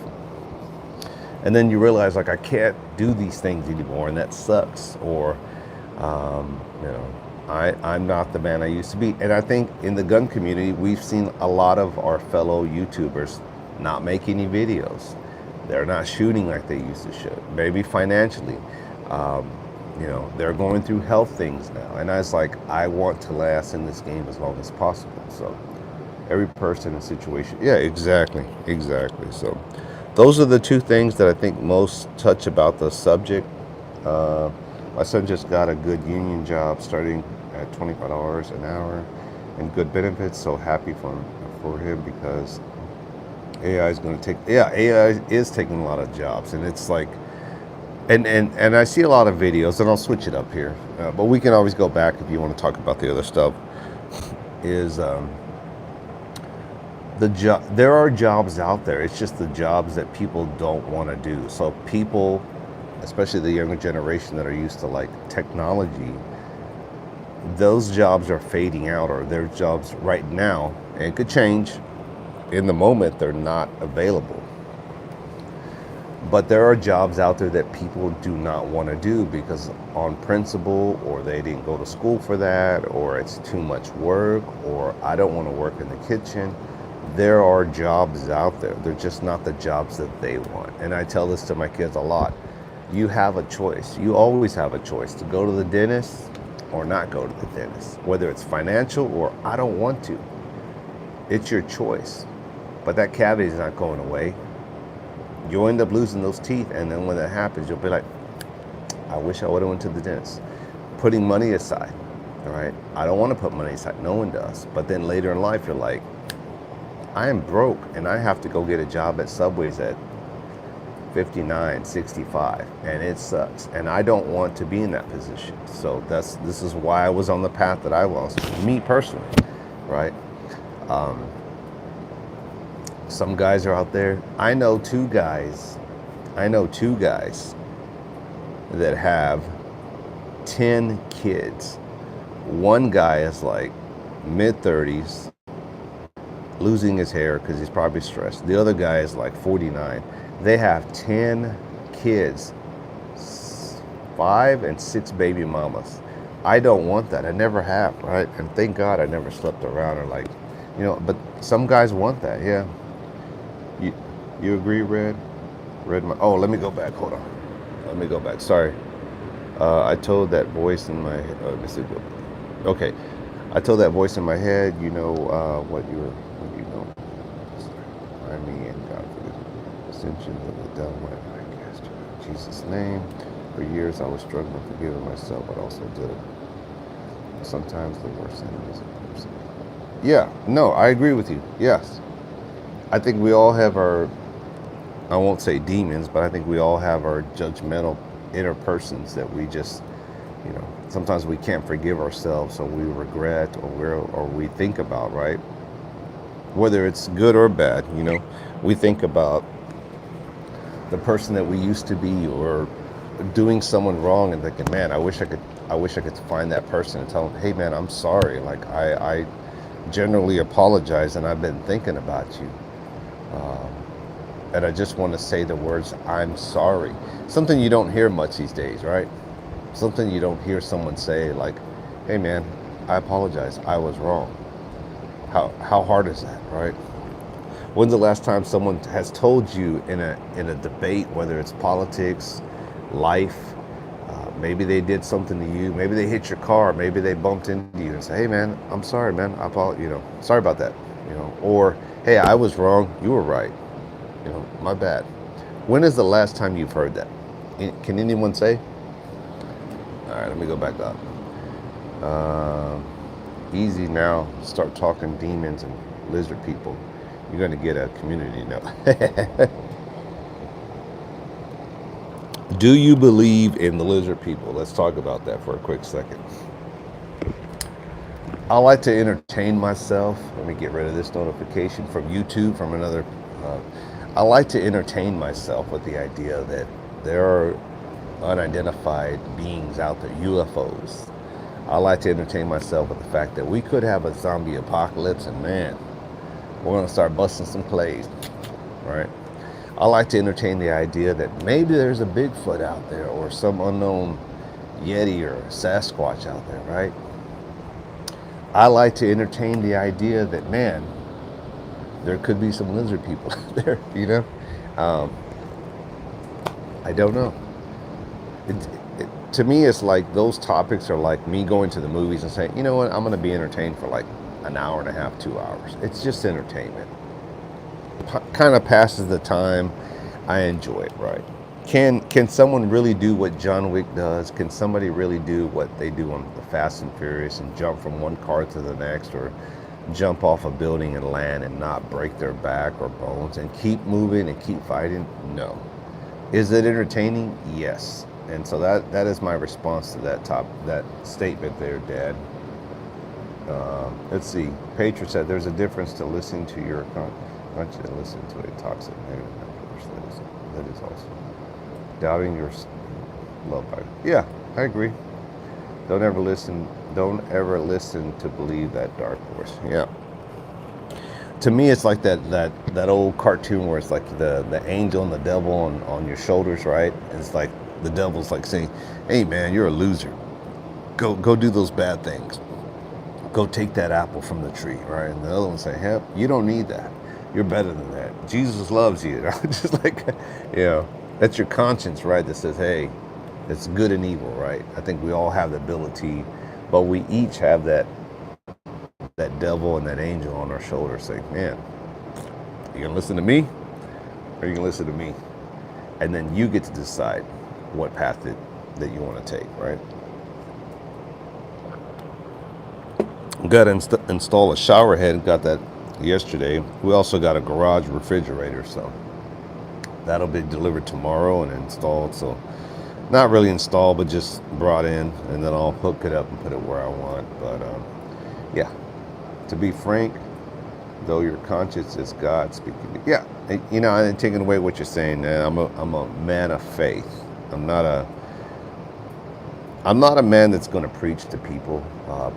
And then you realize, like, I can't do these things anymore, and that sucks. Or, you know, I'm not the man I used to be. And I think in the gun community, we've seen a lot of our fellow YouTubers not make any videos. They're not shooting like they used to shoot, maybe financially. You know, they're going through health things now. And I was like, I want to last in this game as long as possible. So every person and situation. Yeah, exactly. So those are the two things that I think most touch about the subject. My son just got a good union job starting at $25 an hour and good benefits. So happy for him, because AI is going to take, AI is taking a lot of jobs. And it's like, and I see a lot of videos, and I'll switch it up here, but we can always go back if you want to talk about the other stuff. Is the job? There are jobs out there. It's just the jobs that people don't want to do. So people, especially the younger generation that are used to like technology, those jobs are fading out, or their jobs right now, and it could change in the moment, they're not available. But there are jobs out there that people do not want to do because on principle, or they didn't go to school for that, or it's too much work, or I don't want to work in the kitchen. There are jobs out there. They're just not the jobs that they want. And I tell this to my kids a lot. You have a choice. You always have a choice to go to the dentist or not go to the dentist, whether it's financial or I don't want to. It's your choice. But that cavity is not going away. You'll end up losing those teeth, and then when that happens, you'll be like, I wish I would have went to the dentist. Putting money aside, all right? I don't want to put money aside. No one does. But then later in life, you're like, I am broke, and I have to go get a job at Subway's at 59, 65, and it sucks. And I don't want to be in that position. So this is why I was on the path that I was, me personally, right? Some guys are out there. I know two guys that have 10 kids. One guy is like mid-30s, losing his hair because he's probably stressed. The other guy is like 49. They have 10 kids, 5 and 6 baby mamas. I don't want that. I never have, right? And thank God I never slept around, or like, you know, but some guys want that, yeah. You agree, Red? Oh, let me go back. Hold on. Let me go back. Sorry. I told that voice in my head. Okay. I told that voice in my head, you know, what you know. Sorry. I me and God for the ascension of the devil when I cast you. In Jesus' name. For years I was struggling forgiving myself, but also did it. Sometimes the worst enemy is a person. Yeah. No, I agree with you. Yes. I think we all have our, I won't say demons, but I think we all have our judgmental inner persons that we just, you know, sometimes we can't forgive ourselves, or we regret, or we think about, right? Whether it's good or bad, you know, we think about the person that we used to be, or doing someone wrong, and thinking, man, I wish I could find that person and tell them, hey man, I'm sorry. Like I generally apologize, and I've been thinking about you. And I just want to say the words, I'm sorry. Something you don't hear much these days, right? Something you don't hear someone say, like, hey man, I apologize, I was wrong. How hard is that, right? When's the last time someone has told you in a debate, whether it's politics, life, maybe they did something to you, maybe they hit your car, maybe they bumped into you, and say, hey man, I'm sorry, man, I apologize, you know, sorry about that, you know, or hey, I was wrong, you were right, you know, my bad. When is the last time you've heard that? Can anyone say? All right, let me go back up. Easy now, start talking demons and lizard people. You're going to get a community now. Do you believe in the lizard people? Let's talk about that for a quick second. I like to entertain myself. Let me get rid of this notification from YouTube from another I like to entertain myself with the idea that there are unidentified beings out there, UFOs. I like to entertain myself with the fact that we could have a zombie apocalypse, and man, we're going to start busting some plays, right? I like to entertain the idea that maybe there's a Bigfoot out there or some unknown Yeti or Sasquatch out there, right? I like to entertain the idea that, man, there could be some lizard people out there, you know? Um, I don't know. It, to me, it's like those topics are like me going to the movies and saying, you know what, I'm going to be entertained for like an hour and a half, 2 hours. It's just entertainment. Kind of passes the time. I enjoy it, right? Can someone really do what John Wick does? Can somebody really do what they do on the Fast and Furious and jump from one car to the next, or jump off a building and land and not break their back or bones and keep moving and keep fighting? No. Is it entertaining? Yes. And so that is my response to that statement there, Dad. Let's see. Patriot said there's a difference to listening to your not to listen to a toxic negative message. That is also doubting your love by. Yeah, I agree. Don't ever listen to believe that dark voice. Yeah. To me, it's like that old cartoon where it's like the angel and the devil on your shoulders, right? And it's like the devil's like saying, "Hey man, you're a loser. Go do those bad things. Go take that apple from the tree," right? And the other one say, "Hey, you don't need that. You're better than that. Jesus loves you." Just like, you know, that's your conscience, right? That says, "Hey, it's good and evil," right? I think we all have the ability, but we each have that devil and that angel on our shoulder saying, "Man, you gonna listen to me, or you gonna listen to me?" And then you get to decide what path that you want to take, right? Got to install a shower head. Got that yesterday. We also got a garage refrigerator, so that'll be delivered tomorrow and installed. So not really installed, but just brought in, and then I'll hook it up and put it where I want. But yeah, to be frank, though your conscience is God speaking. Yeah, you know, I'm taking away what you're saying. I'm a man of faith. I'm not a man that's going to preach to people.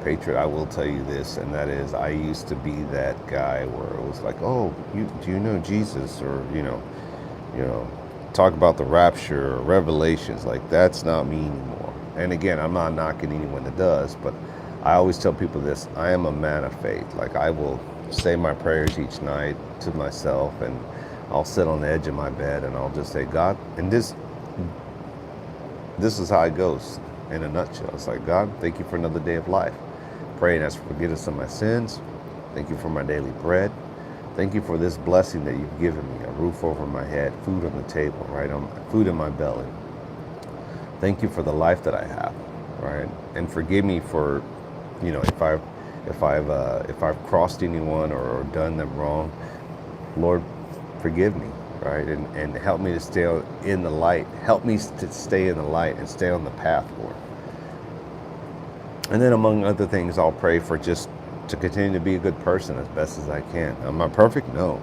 Patriot, I will tell you this, and that is, I used to be that guy where it was like, "Oh, do you know Jesus?" Or you know, talk about the rapture or revelations. Like, that's not me anymore. And again, I'm not knocking anyone that does, but I always tell people this: I am a man of faith. Like, I will say my prayers each night to myself, and I'll sit on the edge of my bed and I'll just say, "God," and this is how it goes. In a nutshell, it's like, "God, thank you for another day of life. Pray and ask for forgiveness of my sins. Thank you for my daily bread. Thank you for this blessing that you've given me, a roof over my head, food on the table, right? Food in my belly. Thank you for the life that I have, right? And forgive me for, you know, if I've crossed anyone or done them wrong. Lord, forgive me." Right? And help me to stay in the light. Help me to stay in the light and stay on the path, Lord. And then among other things, I'll pray for just to continue to be a good person as best as I can. Am I perfect? No.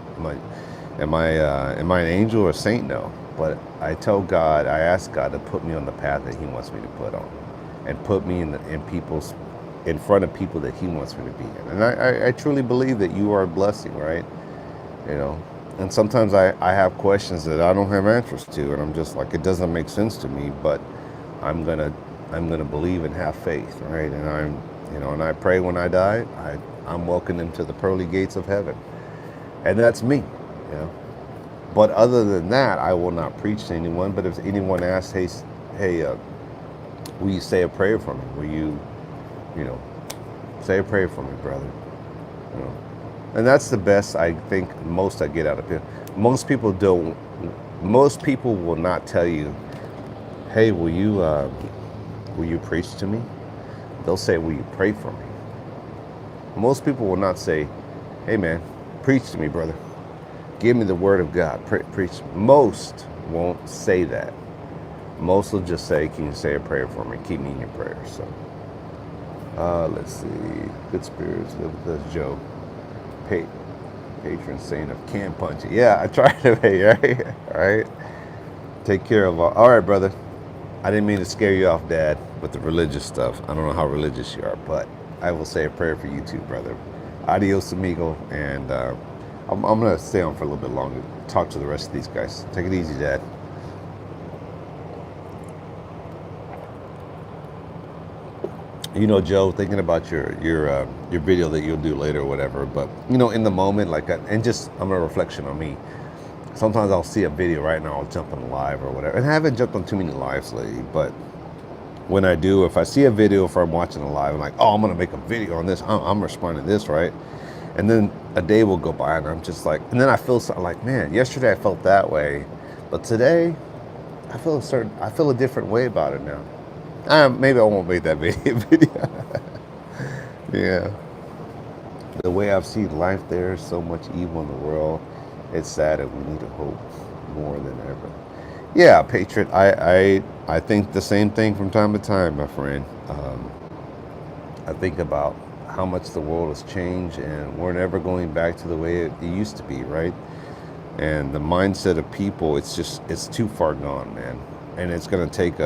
Am I an angel or a saint? No. But I ask God to put me on the path that He wants me to put on, and put me in front of people that He wants me to be in. And I truly believe that you are a blessing, right? You know. And sometimes I have questions that I don't have answers to, and I'm just like, it doesn't make sense to me, but I'm gonna believe and have faith, right? And and I pray when I die, I'm welcoming them to the pearly gates of heaven, and that's me, you know. But other than that, I will not preach to anyone. But if anyone asks, hey, will you say a prayer for me? Will you, say a prayer for me, brother? You know. And that's the best, I think, most I get out of it. Most people will not tell you, "Hey, will you preach to me?" They'll say, "Will you pray for me?" Most people will not say, "Hey man, preach to me, brother. Give me the word of God. Preach." Most won't say that. Most will just say, "Can you say a prayer for me? Keep me in your prayers." So, let's see. Good spirits live with us, Joe. patron saint of can punch. Yeah, I try to be, right? All right. Take care of all right, brother. I didn't mean to scare you off, Dad, with the religious stuff. I don't know how religious you are, but I will say a prayer for you too, brother. Adios, amigo. And I'm going to stay on for a little bit longer, talk to the rest of these guys. Take it easy, Dad. You know, Joe, thinking about your video that you'll do later or whatever, but you know, in the moment, like, and just I'm a reflection on me. Sometimes I'll see a video right now, I'll jump on live or whatever, and I haven't jumped on too many lives lately. But when I do, if I see a video, if I'm watching a live, I'm like, oh, I'm gonna make a video on this. I'm responding to this, right? And then a day will go by, and I'm just like, and then I feel so, like, man, yesterday I felt that way, but today I feel a different way about it now. Maybe I won't make that video. Yeah. The way I've seen life, there's so much evil in the world. It's sad, and we need to hope more than ever. Yeah, Patriot, I think the same thing from time to time, my friend. I think about how much the world has changed, and we're never going back to the way it used to be, right? And the mindset of people, it's too far gone, man. And it's going to take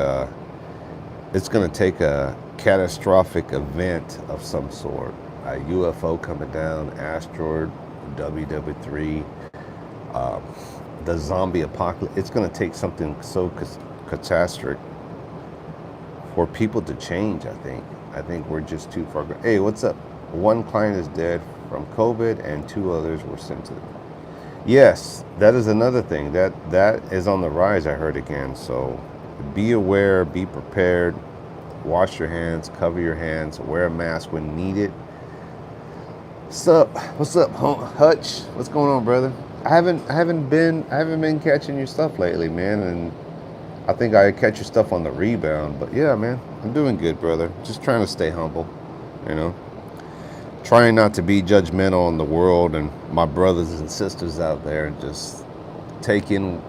a catastrophic event of some sort. A UFO coming down, asteroid, WW3, the zombie apocalypse. It's going to take something so catastrophic for people to change, I think. I think we're just too far gone. Hey, what's up? One client is dead from COVID and 2 others were sensitive. Yes, that is another thing. That is on the rise, I heard again. So be aware, be prepared, wash your hands, cover your hands, wear a mask when needed. What's up, Hutch? What's going on, brother? I haven't been catching your stuff lately, man, and I think I catch your stuff on the rebound. But yeah, man, I'm doing good, brother. Just trying to stay humble, you know. Trying not to be judgmental on the world and my brothers and sisters out there, and just take in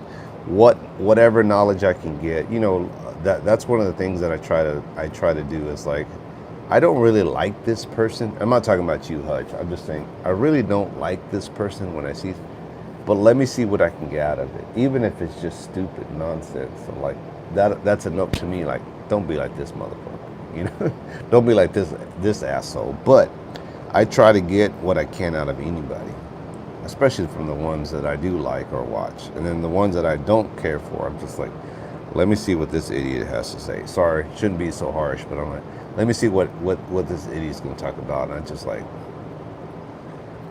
whatever knowledge I can get. You know, that's one of the things that I try to do is, like, I don't really like this person. I'm not talking about you, Hutch. I'm just saying I really don't like this person when I see, but let me see what I can get out of it, even if it's just stupid nonsense. So, like, that's enough to me. Like, don't be like this motherfucker, you know. Don't be like this asshole. But I try to get what I can out of anybody, especially from the ones that I do like or watch. And then the ones that I don't care for, I'm just like, let me see what this idiot has to say. Sorry, shouldn't be so harsh, but I'm like, let me see what this idiot's going to talk about. And I'm just like,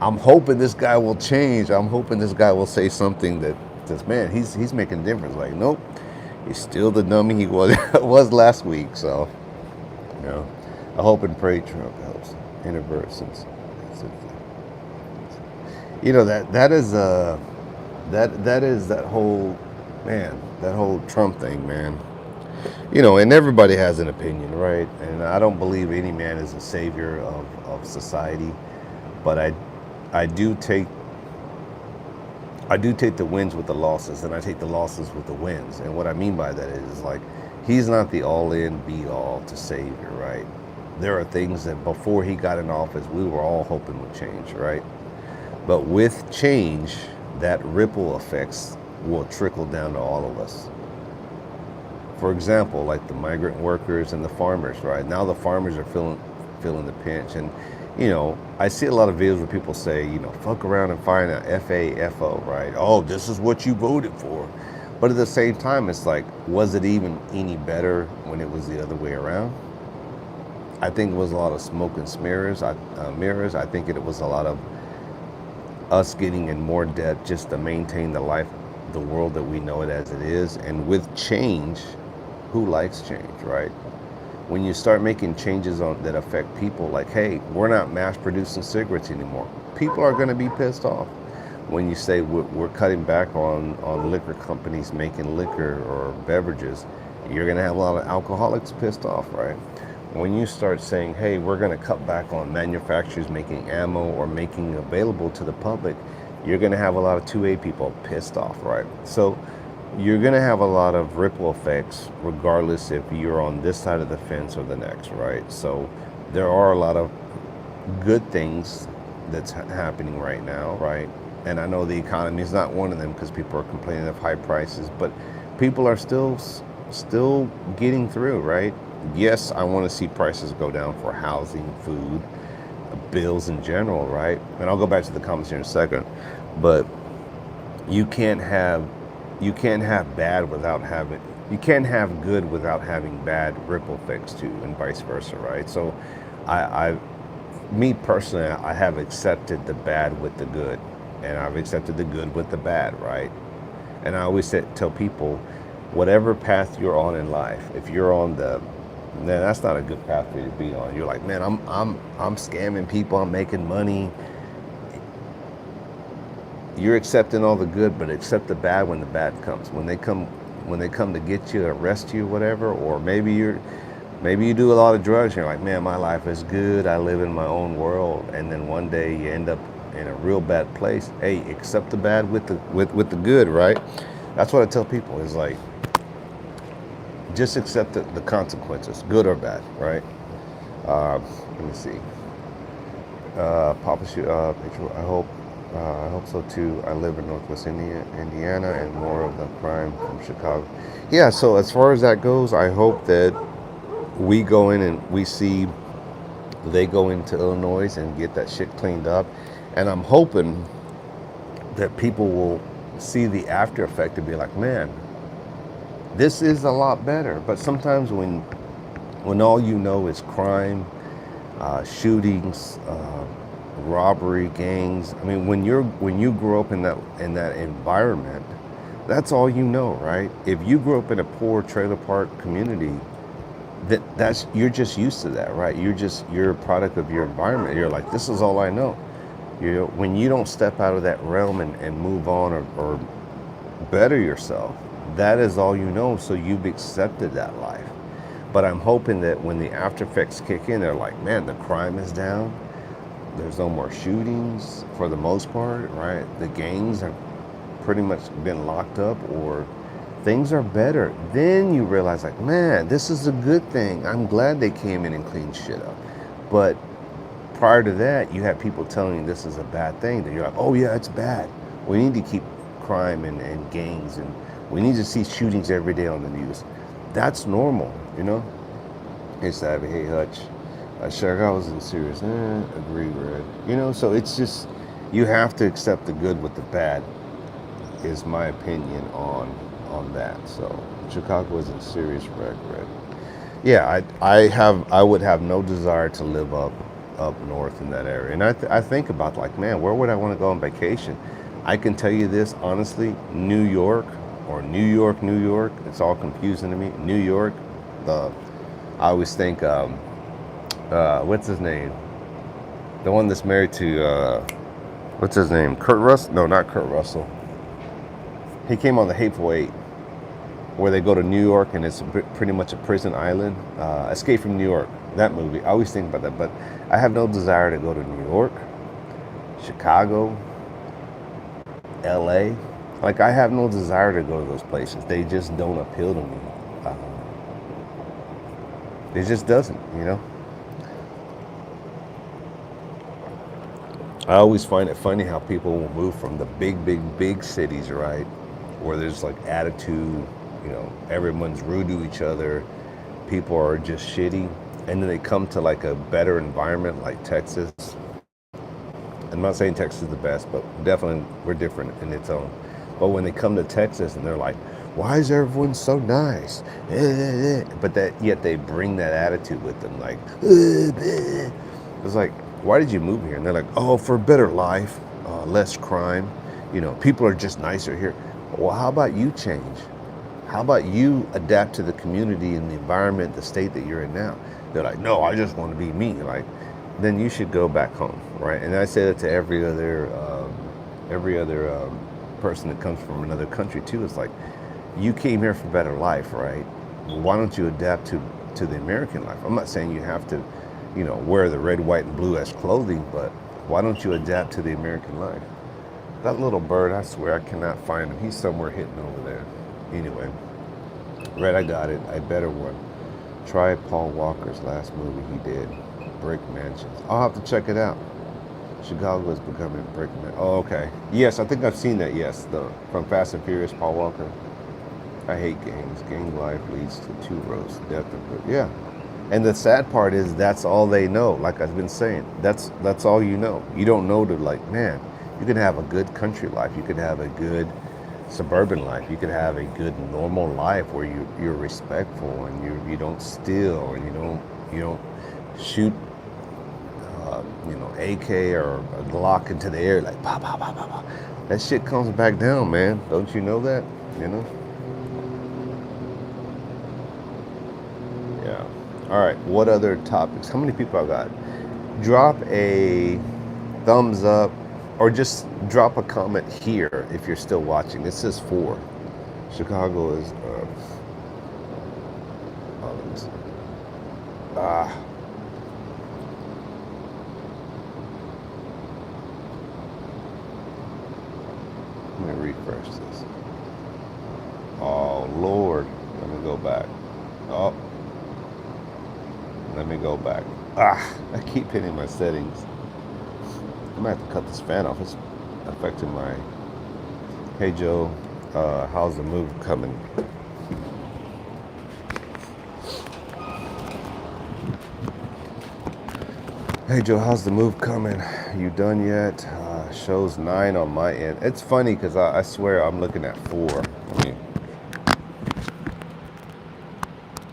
I'm hoping this guy will change. I'm hoping this guy will say something that says, man, he's making a difference. Like, nope, he's still the dummy he was last week. So, you know, I hope and pray Trump helps introvert since, you know, that is that whole Trump thing, man. You know, and everybody has an opinion, right? And I don't believe any man is a savior of society, but I do take the wins with the losses, and I take the losses with the wins. And what I mean by that is, like, he's not the all-in, be-all to savior, right? There are things that before he got in office, we were all hoping would change, right? But with change, that ripple effects will trickle down to all of us. For example, like the migrant workers and the farmers, right? Now the farmers are feeling the pinch. And, you know, I see a lot of videos where people say, you know, fuck around and find a FAFO, right? Oh, this is what you voted for. But at the same time, it's like, was it even any better when it was the other way around? I think it was a lot of smoke and mirrors. I think it was a lot of us getting in more debt just to maintain the world that we know it as it is. And with change, who likes change, right? When you start making changes that affect people, like, hey, we're not mass producing cigarettes anymore, people are going to be pissed off. When you say we're cutting back on liquor companies making liquor or beverages, you're going to have a lot of alcoholics pissed off, right? When you start saying, hey, we're going to cut back on manufacturers making ammo or making available to the public, you're going to have a lot of 2A people pissed off, right? So you're going to have a lot of ripple effects regardless if you're on this side of the fence or the next, right? So there are a lot of good things that's happening right now, right? And I know the economy is not one of them because people are complaining of high prices, but people are still getting through, right? Yes, I want to see prices go down for housing, food, bills in general, right? And I'll go back to the comments here in a second, but you can't have you can't have bad without having you can't have good without having bad ripple effects too, and vice versa, right? So, I me personally, I have accepted the bad with the good, and I've accepted the good with the bad, right? And I always tell people, whatever path you're on in life, if you're on the, man, that's not a good path for you to be on. You're like, man, I'm scamming people, I'm making money. You're accepting all the good, but accept the bad when the bad comes. When they come to get you, arrest you, whatever, or maybe you do a lot of drugs. And you're like, man, my life is good. I live in my own world, and then one day you end up in a real bad place. Hey, accept the bad with the good, right? That's what I tell people. Is like, just accept the consequences, good or bad, right? Let me see. Papa shoot. Picture. I hope so too. I live in Northwest Indiana, and more of the crime from Chicago. Yeah. So as far as that goes, I hope that we go in and we see they go into Illinois and get that shit cleaned up, and I'm hoping that people will see the after effect and be like, man, this is a lot better. But sometimes when all you know is crime, shootings, robbery, gangs. I mean, when you grow up in that environment, that's all you know, right? If you grew up in a poor trailer park community, that's you're just used to that, right? You're a product of your environment. You're like, this is all I know. When you don't step out of that realm and move on or better yourself, that is all you know. So you've accepted that life. But I'm hoping that when the after effects kick in, they're like, man, the crime is down. There's no more shootings for the most part, right? The gangs have pretty much been locked up, or things are better. Then you realize, like, man, this is a good thing. I'm glad they came in and cleaned shit up. But prior to that, you have people telling you this is a bad thing. That you're like, oh yeah, it's bad. We need to keep crime and gangs, and we need to see shootings every day on the news. That's normal, you know? Hey, Savvy, hey, Hutch. Chicago wasn't serious. Agree, Red. So it's just, you have to accept the good with the bad, is my opinion on that. So Chicago isn't serious, Red. Yeah, I would have no desire to live up north in that area. And I think about, like, man, where would I want to go on vacation? I can tell you this honestly, New York, or New York. It's all confusing to me. New York. I always think. What's his name? The one that's married to, what's his name? Kurt Russell? No, not Kurt Russell. He came on The Hateful Eight, where they go to New York and it's pretty much a prison island. Escape from New York, that movie. I always think about that, but I have no desire to go to New York, Chicago, LA. Like, I have no desire to go to those places. They just don't appeal to me. It just doesn't. I always find it funny how people will move from the big cities, right? Where there's like attitude, everyone's rude to each other, people are just shitty, and then they come to like a better environment like Texas. I'm not saying Texas is the best, but definitely we're different in its own. But when they come to Texas and they're like, why is everyone so nice? But yet they bring that attitude with them, like, it's like, why did you move here? And they're like, oh, for a better life, less crime. People are just nicer here. Well, how about you change? How about you adapt to the community and the environment, the state that you're in now? They're like, no, I just want to be me. Like, then you should go back home, right? And I say that to every other person that comes from another country too. It's like, you came here for better life, right? Why don't you adapt to the American life? I'm not saying you have to, wear the red, white, and blue as clothing, but why don't you adapt to the American life? That little bird, I swear, I cannot find him. He's somewhere hitting over there. Anyway, Red, I got it. I better one. Try Paul Walker's last movie he did, Brick Mansions. I'll have to check it out. Chicago is becoming breaking man. Oh, okay. Yes, I think I've seen that. Yes, the from Fast and Furious, Paul Walker. I hate gangs. Gang life leads to two roads to death and good. Yeah. And the sad part is that's all they know. Like I've been saying, that's all you know. You don't know to like, man, you can have a good country life. You could have a good suburban life. You could have a good normal life where you're respectful and you don't steal and you don't shoot AK or a Glock into the air like pow pow pow pow pow. That shit comes back down, man. Don't you know that? You know? Yeah. All right. What other topics? How many people I got? Drop a thumbs up or just drop a comment here if you're still watching. It says 4. Chicago is ah. Let me refresh this. Oh Lord. Let me go back. Oh. Let me go back. Ah, I keep hitting my settings. I might have to cut this fan off. It's affecting my. Hey Joe, how's the move coming? Hey Joe, how's the move coming? You done yet? Shows 9 on my end. It's funny because I swear I'm looking at 4. I mean,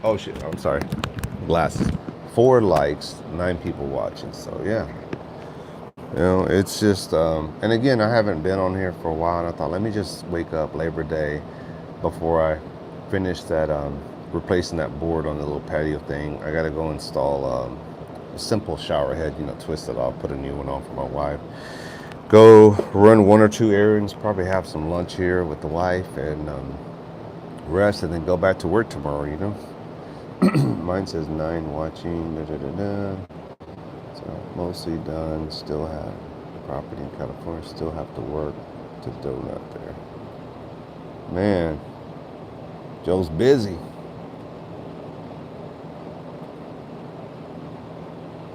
oh shit, I'm sorry. Glasses. 4 likes, 9 people watching. So yeah. It's just, and again, I haven't been on here for a while, and I thought, let me just wake up Labor Day before I finish that, replacing that board on the little patio thing. I got to go install a simple shower head, twist it off, put a new one on for my wife. Go run 1 or 2 errands, probably have some lunch here with the wife, and rest, and then go back to work tomorrow. Mine says 9 watching, da, da, da, da. So mostly done, still have property in California, still have to work to donut there. Man, Joe's busy.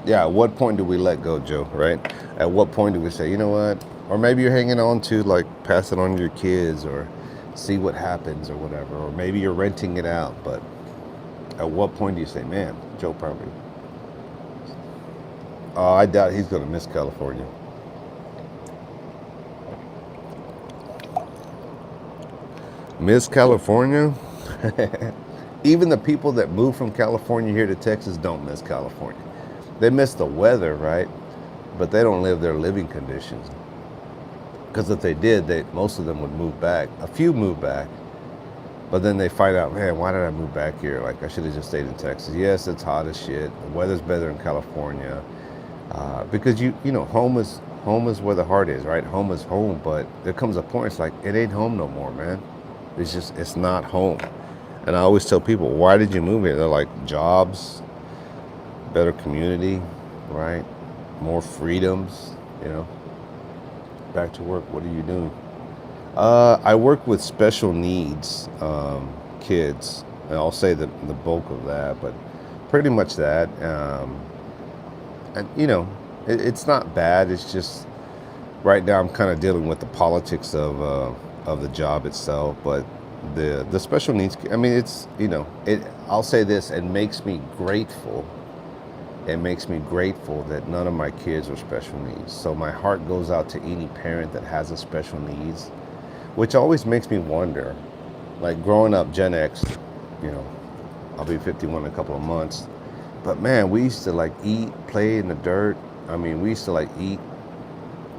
Yeah, at what point do we let go, Joe, right? At what point do we say, you know what? Or maybe you're hanging on to like pass it on to your kids or see what happens or whatever. Or maybe you're renting it out, but at what point do you say, man, Joe probably, I doubt he's going to miss California. Miss California? Even the people that move from California here to Texas don't miss California. They miss the weather, right? But they don't live their living conditions. Because if they did, most of them would move back. A few move back, but then they find out, man, why did I move back here? Like, I should have just stayed in Texas. Yes, it's hot as shit. The weather's better in California. Because home is where the heart is, right? Home is home, but there comes a point, it's like, it ain't home no more, man. It's not home. And I always tell people, why did you move here? They're like, jobs, better community, right? More freedoms, Back to work, what are you doing? I work with special needs kids, and I'll say the bulk of that, but pretty much that. And it's not bad. It's just right now I'm kind of dealing with the politics of the job itself, but the special needs. I mean, it's I'll say this, it makes me grateful. It makes me grateful that none of my kids are special needs. So my heart goes out to any parent that has a special needs, which always makes me wonder. Like growing up Gen X, I'll be 51 in a couple of months. But man, we used to like eat, play in the dirt. I mean, we used to like eat,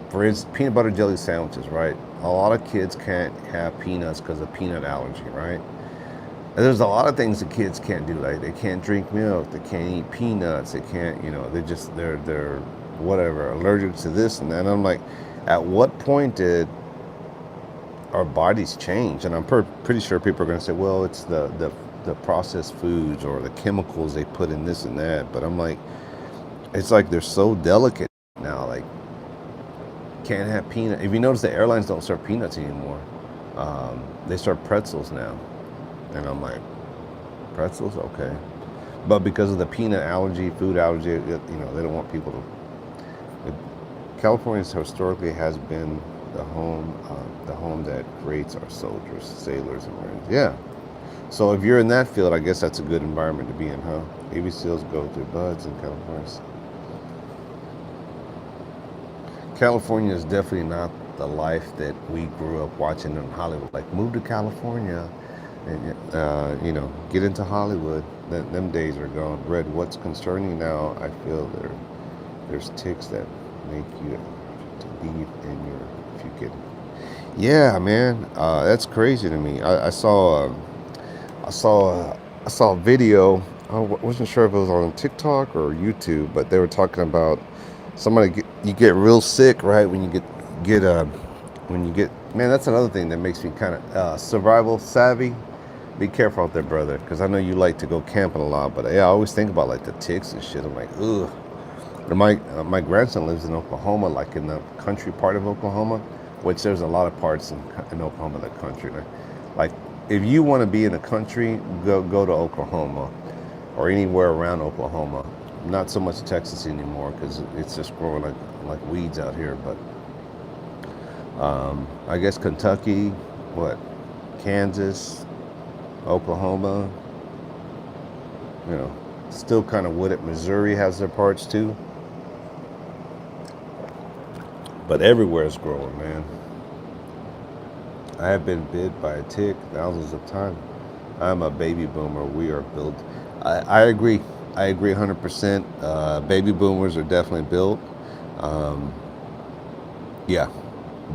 for instance, peanut butter jelly sandwiches, right? A lot of kids can't have peanuts because of peanut allergy, right? And there's a lot of things that kids can't do. Like they can't drink milk, they can't eat peanuts, they can't, they're whatever, allergic to this and that. And I'm like, at what point did our bodies change? And I'm pretty sure people are going to say, well, it's the processed foods or the chemicals they put in this and that. But I'm like, it's like they're so delicate now. Like, can't have peanut. If you notice, the airlines don't serve peanuts anymore. They serve pretzels now. And I'm like, pretzels? Okay. But because of the peanut allergy, food allergy, they don't want people to California historically has been the home that creates our soldiers, sailors, and marines. Yeah. So if you're in that field, I guess that's a good environment to be in, huh? Navy SEALs go through buds in California. California is definitely not the life that we grew up watching in Hollywood. Like, move to California and, get into Hollywood. Them days are gone. Red, what's concerning now, I feel there's ticks that make you to leave in your, if you get. Yeah, man, that's crazy to me. I saw a video. Wasn't sure if it was on TikTok or YouTube, but they were talking about you get real sick, right? When you get man, that's another thing that makes me kind of survival savvy. Be careful out there, brother, because I know you like to go camping a lot. But yeah, I always think about like the ticks and shit. I'm like, ugh. And my grandson lives in Oklahoma, like in the country part of Oklahoma, which there's a lot of parts in Oklahoma, the country. Like, if you want to be in the country, go to Oklahoma or anywhere around Oklahoma. Not so much Texas anymore because it's just growing like weeds out here. But I guess Kentucky, Kansas, Oklahoma, still kind of wooded. Missouri has their parts too. But everywhere is growing, man. I have been bit by a tick thousands of times. I'm a baby boomer. We are built. I agree. I agree 100%. Baby boomers are definitely built. Yeah.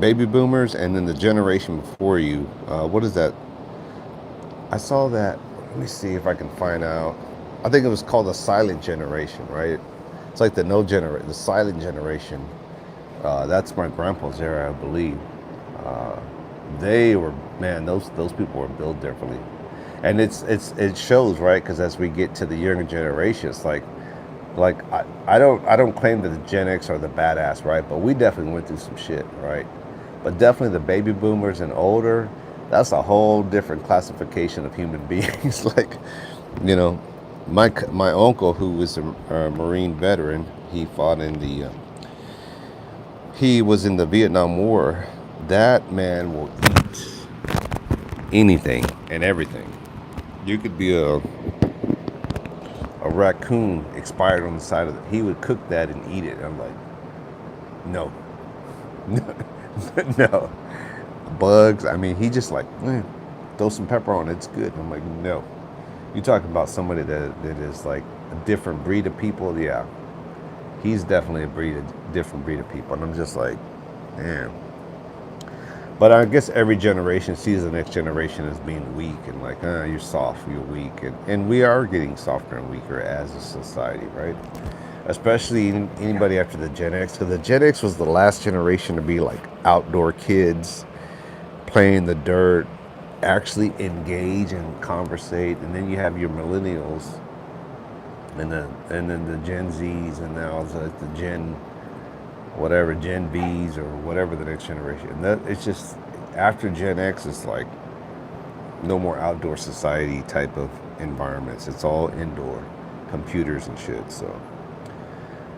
Baby boomers and then the generation before you. What is that? I saw that. Let me see if I can find out. I think it was called the silent generation, right? It's like the silent generation. That's my grandpa's era, I believe. They were, man, those people were built differently, and it shows, right? Because as we get to the younger generation, it's like I don't claim that the Gen X are the badass, right? But we definitely went through some shit, right? But definitely the baby boomers and older, that's a whole different classification of human beings. Like, my uncle, who was a Marine veteran, he fought he was in the Vietnam War. That man will eat anything and everything. You could be a raccoon expired on the side of it. He would cook that and eat it. I'm like, no. No. Bugs. I mean, he just like, throw some pepper on it. It's good. I'm like, no. You talking about somebody that is like a different breed of people? Yeah. He's definitely a different breed of people. And I'm just like, damn. But I guess every generation sees the next generation as being weak and like, you're soft, you're weak. And we are getting softer and weaker as a society, right? Especially anybody after the Gen X. Because the Gen X was the last generation to be like outdoor kids, playing in the dirt, actually engage and conversate. And then you have your millennials and then the Gen Zs, and now it's like the Gen Bs or whatever the next generation. And it's just after Gen X, it's like no more outdoor society type of environments. It's all indoor, computers and shit. So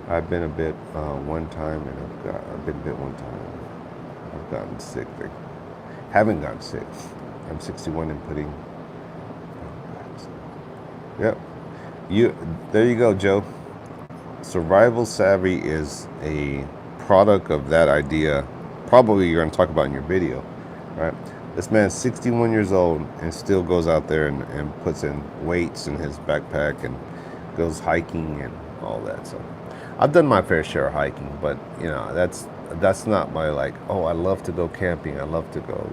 I've been a bit one time, and I've been bit one time. I've gotten sick. Haven't gotten sick. I'm 61 and putting. Yep. There you go, Joe. Survival savvy is a product of that idea. Probably you're going to talk about in your video, right? This man's 61 years old and still goes out there and puts in weights in his backpack and goes hiking and all that. So I've done my fair share of hiking, but that's not my like, oh, I love to go camping. I love to go,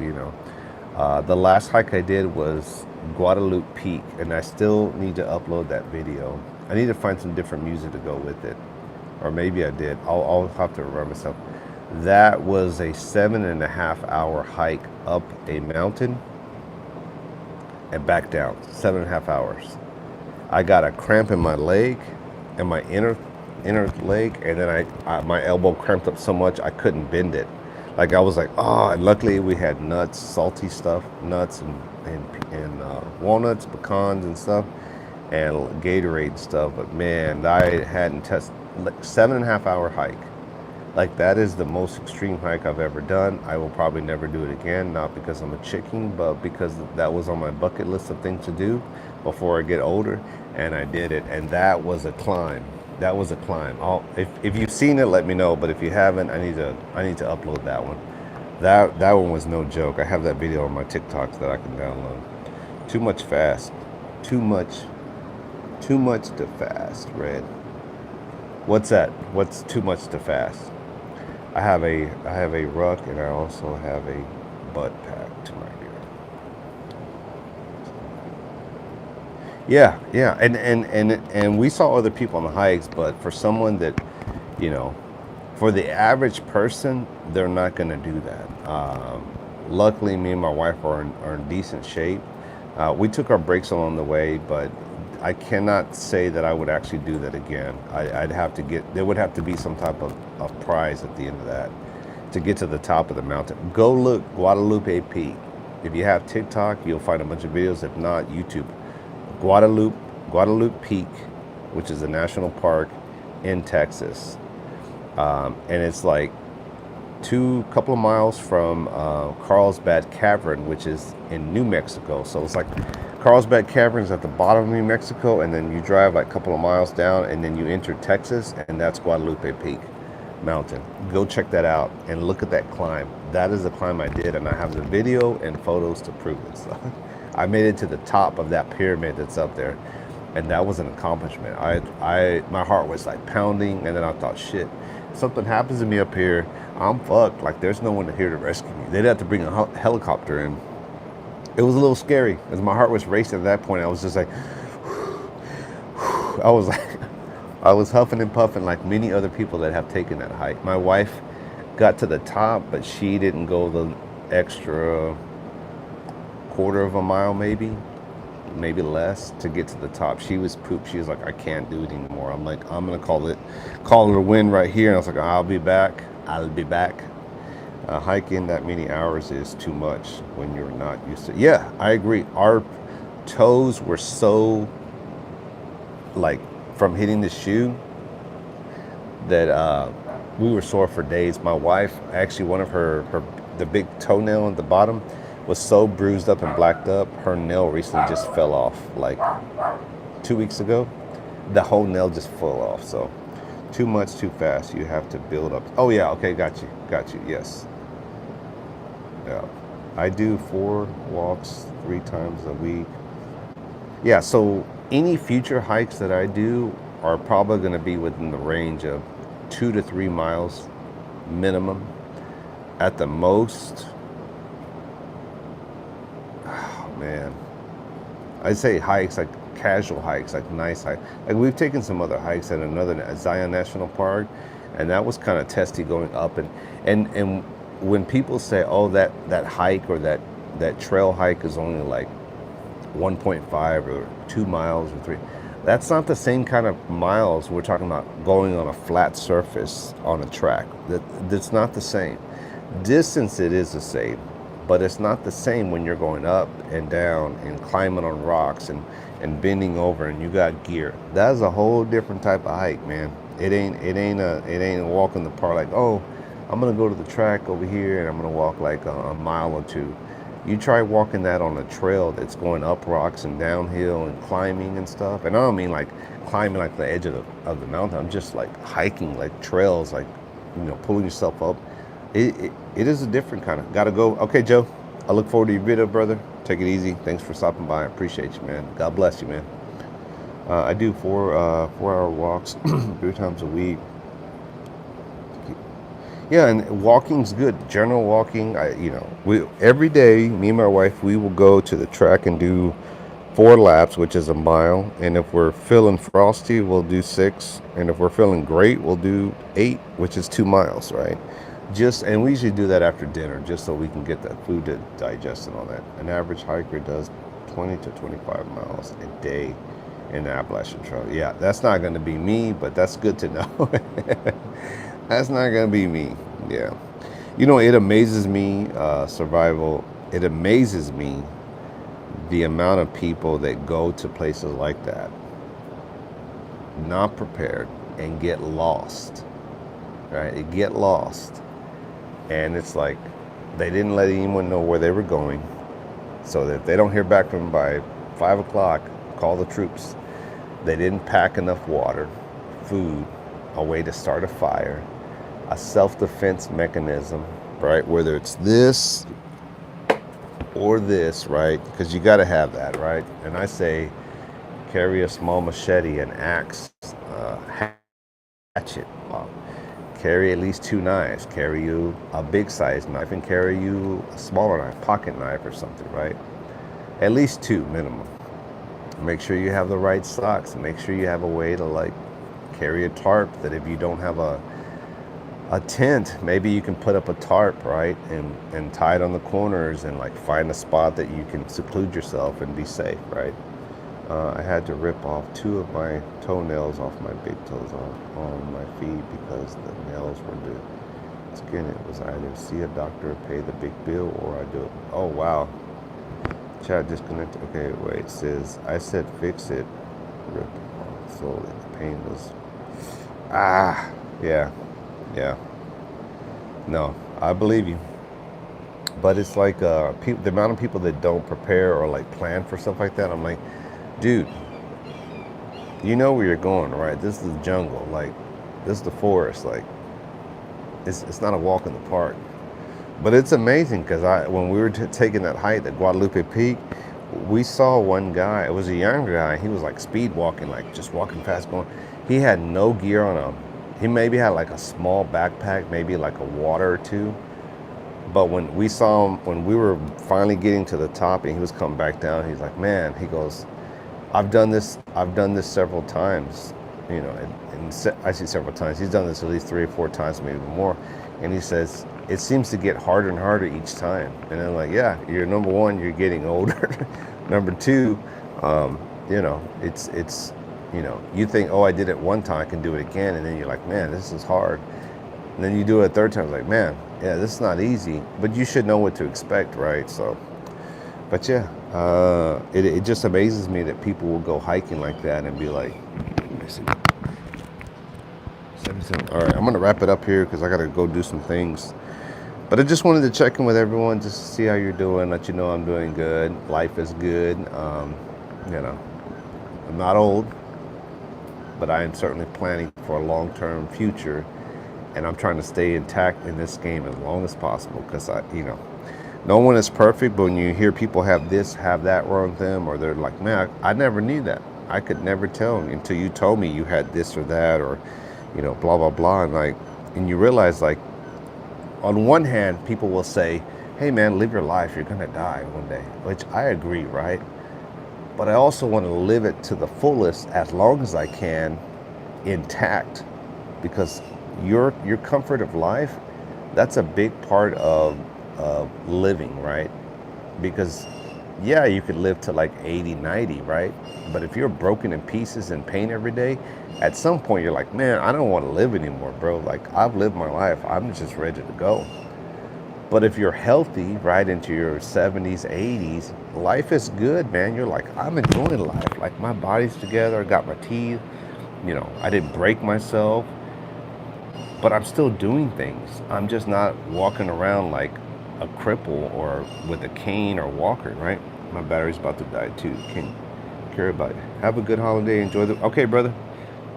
The last hike I did was Guadalupe Peak, and I still need to upload that video. I need to find some different music to go with it, or maybe I did. I'll have to remember myself. That was a 7.5 hour hike up a mountain and back down. 7.5 hours. I got a cramp in my leg and my inner leg, and then my elbow cramped up so much I couldn't bend it. Like I was like, oh, and luckily we had nuts, salty stuff, nuts and walnuts, pecans and stuff, and Gatorade and stuff. But man, I hadn't tested, like 7.5 hour hike. Like that is the most extreme hike I've ever done. I will probably never do it again, not because I'm a chicken, but because that was on my bucket list of things to do before I get older, and I did it. And that was a climb. That was a climb. If you've seen it, let me know. But if you haven't, I need to upload that one. That one was no joke. I have that video on my TikToks that I can download. Too much fast. Too much. Too much to fast. Red. What's that? What's too much to fast? I have a ruck, and I also have a butt pack to my ear. Yeah, yeah, and we saw other people on the hikes, but for someone that, you know, for the average person, they're not going to do that. Luckily, me and my wife are in decent shape. We took our breaks along the way, but I cannot say that I would actually do that again. I'd have to there would have to be some type of prize at the end of that to get to the top of the mountain. Go look Guadalupe Peak. If you have TikTok, you'll find a bunch of videos. If not, YouTube. Guadalupe Peak, which is a national park in Texas. And it's like couple of miles from Carlsbad Cavern, which is in New Mexico. So it's like Carlsbad Cavern is at the bottom of New Mexico, and then you drive like a couple of miles down, and then you enter Texas, and that's Guadalupe Peak Mountain. Go check that out and look at that climb. That is the climb I did, and I have the video and photos to prove it. So I made it to the top of that pyramid that's up there, and that was an accomplishment. My heart was like pounding, and then I thought, shit, if something happens to me up here, I'm fucked. Like there's no one here to rescue me. They'd have to bring a helicopter in. It was a little scary as my heart was racing at that point. I was just like, I was like, I was huffing and puffing like many other people that have taken that hike. My wife got to the top, but she didn't go the extra quarter of a mile, maybe less, to get to the top. She was pooped. She was like, I can't do it anymore. I'm like, I'm gonna call it a win right here. And I was like, I'll be back. Hiking that many hours is too much when you're not used to it. Yeah, I agree. Our toes were so, like, from hitting the shoe that we were sore for days. My wife, actually, one of the big toenail at the bottom was so bruised up and blacked up, her nail recently just fell off like 2 weeks ago. The whole nail just fell off. So too much, too fast. You have to build up. Oh yeah, okay, got you, yes. Yeah, I do 4 walks 3 times a week. Yeah, so any future hikes that I do are probably going to be within the range of 2 to 3 miles minimum. At the most, oh man, I'd say hikes, like casual hikes, like nice hikes. Like we've taken some other hikes at another Zion National Park, and that was kind of testy going up. And when people say, oh, that hike or that trail hike is only like 1.5 or 2 miles or 3, that's not the same kind of miles we're talking about going on a flat surface on a track. That's not the same. Distance, it is the same, but it's not the same when you're going up and down and climbing on rocks and bending over and you got gear. That's a whole different type of hike, man. It ain't a walk in the park like, oh, I'm gonna go to the track over here and I'm gonna walk like a mile or 2. You try walking that on a trail that's going up rocks and downhill and climbing and stuff. And I don't mean like climbing like the edge of the mountain. I'm just like hiking like trails, like, you know, pulling yourself up. It is a different kind of, gotta go. Okay, Joe, I look forward to your video, brother. Take it easy. Thanks for stopping by. I appreciate you, man. God bless you, man. I do 4-hour walks 3 times a week. Yeah, and walking's good. General walking, every day, me and my wife, we will go to the track and do 4 laps, which is a mile. And if we're feeling frosty, we'll do 6. And if we're feeling great, we'll do 8, which is 2 miles, right? And we usually do that after dinner, just so we can get that food to digest and all that. An average hiker does 20 to 25 miles a day in the Appalachian Trail. Yeah, that's not going to be me, but that's good to know. That's not going to be me. Yeah. You know, it amazes me, survival. It amazes me the amount of people that go to places like that, not prepared, and get lost. right? They get lost. And it's like they didn't let anyone know where they were going. So that if they don't hear back from them by 5 o'clock, call the troops. They didn't pack enough water, food, a way to start a fire, a self-defense mechanism, right? Whether it's this or this, right? Because you got to have that, right? And I say carry a small machete, an axe, hatchet, carry at least 2 knives, carry you a big size knife, and carry you a smaller knife, pocket knife or something, right? At least 2 minimum. Make sure you have the right socks. Make sure you have a way to like carry a tarp, that if you don't have a tent, maybe you can put up a tarp, right? And tie it on the corners and like find a spot that you can seclude yourself and be safe, right? I had to rip off 2 of my toenails off my big toes on my feet because the nails were the skin. It was either see a doctor, pay the big bill, or I do it. Oh, wow. Chat disconnected. Okay, wait. It says, I said fix it. Rip off slowly. The pain was... Yeah. No, I believe you. But it's like the amount of people that don't prepare or like plan for stuff like that. I'm like, dude, you know where you're going, right? This is the jungle. Like, this is the forest. Like, it's not a walk in the park. But it's amazing because when we were taking that hike at Guadalupe Peak, we saw one guy. It was a younger guy. He was like speed walking, like just walking fast going. He had no gear on him. He maybe had like a small backpack, maybe like a water or 2. But when we saw him, when we were finally getting to the top and he was coming back down, he's like, man, he goes, I've done this several times, you know, and I see several times. He's done this at least 3 or 4 times, maybe more. And he says, it seems to get harder and harder each time. And I'm like, yeah, you're number 1, you're getting older. Number 2, you know, it's, you know, you think, oh, I did it one time, I can do it again. And then you're like, man, this is hard. And then you do it a 3rd time, it's like, man, yeah, this is not easy, but you should know what to expect, right? So, but yeah, it just amazes me that people will go hiking like that and be like, let me see. 77. All right, I'm gonna wrap it up here because I gotta go do some things. But I just wanted to check in with everyone just to see how you're doing, let you know I'm doing good. Life is good. You know, I'm not old, but I am certainly planning for a long-term future, and I'm trying to stay intact in this game as long as possible because you know, no one is perfect, but when you hear people have this, have that wrong with them, or they're like, man, I never knew that. I could never tell until you told me you had this or that, or, you know, blah, blah, blah. And like, and you realize like, on one hand, people will say, hey man, live your life. You're going to die one day, which I agree, right? But I also want to live it to the fullest as long as I can, intact, because your comfort of life, that's a big part of living, right? Because yeah, you could live to like 80, 90, right? But if you're broken in pieces and pain every day, at some point you're like, man, I don't want to live anymore, bro. Like, I've lived my life. I'm just ready to go. But if you're healthy, right, into your 70s, 80s, life is good, man. You're like, I'm enjoying life. Like, my body's together. I got my teeth. You know, I didn't break myself. But I'm still doing things. I'm just not walking around like a cripple or with a cane or walker, right? My battery's about to die too. Can't care about it. Have a good holiday. Enjoy the... Okay, brother.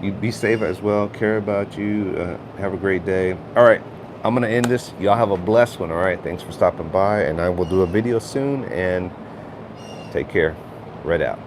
You be safe as well. Care about you. Have a great day. All right. I'm going to end this. Y'all have a blessed one, all right? Thanks for stopping by, and I will do a video soon, and take care. Red out.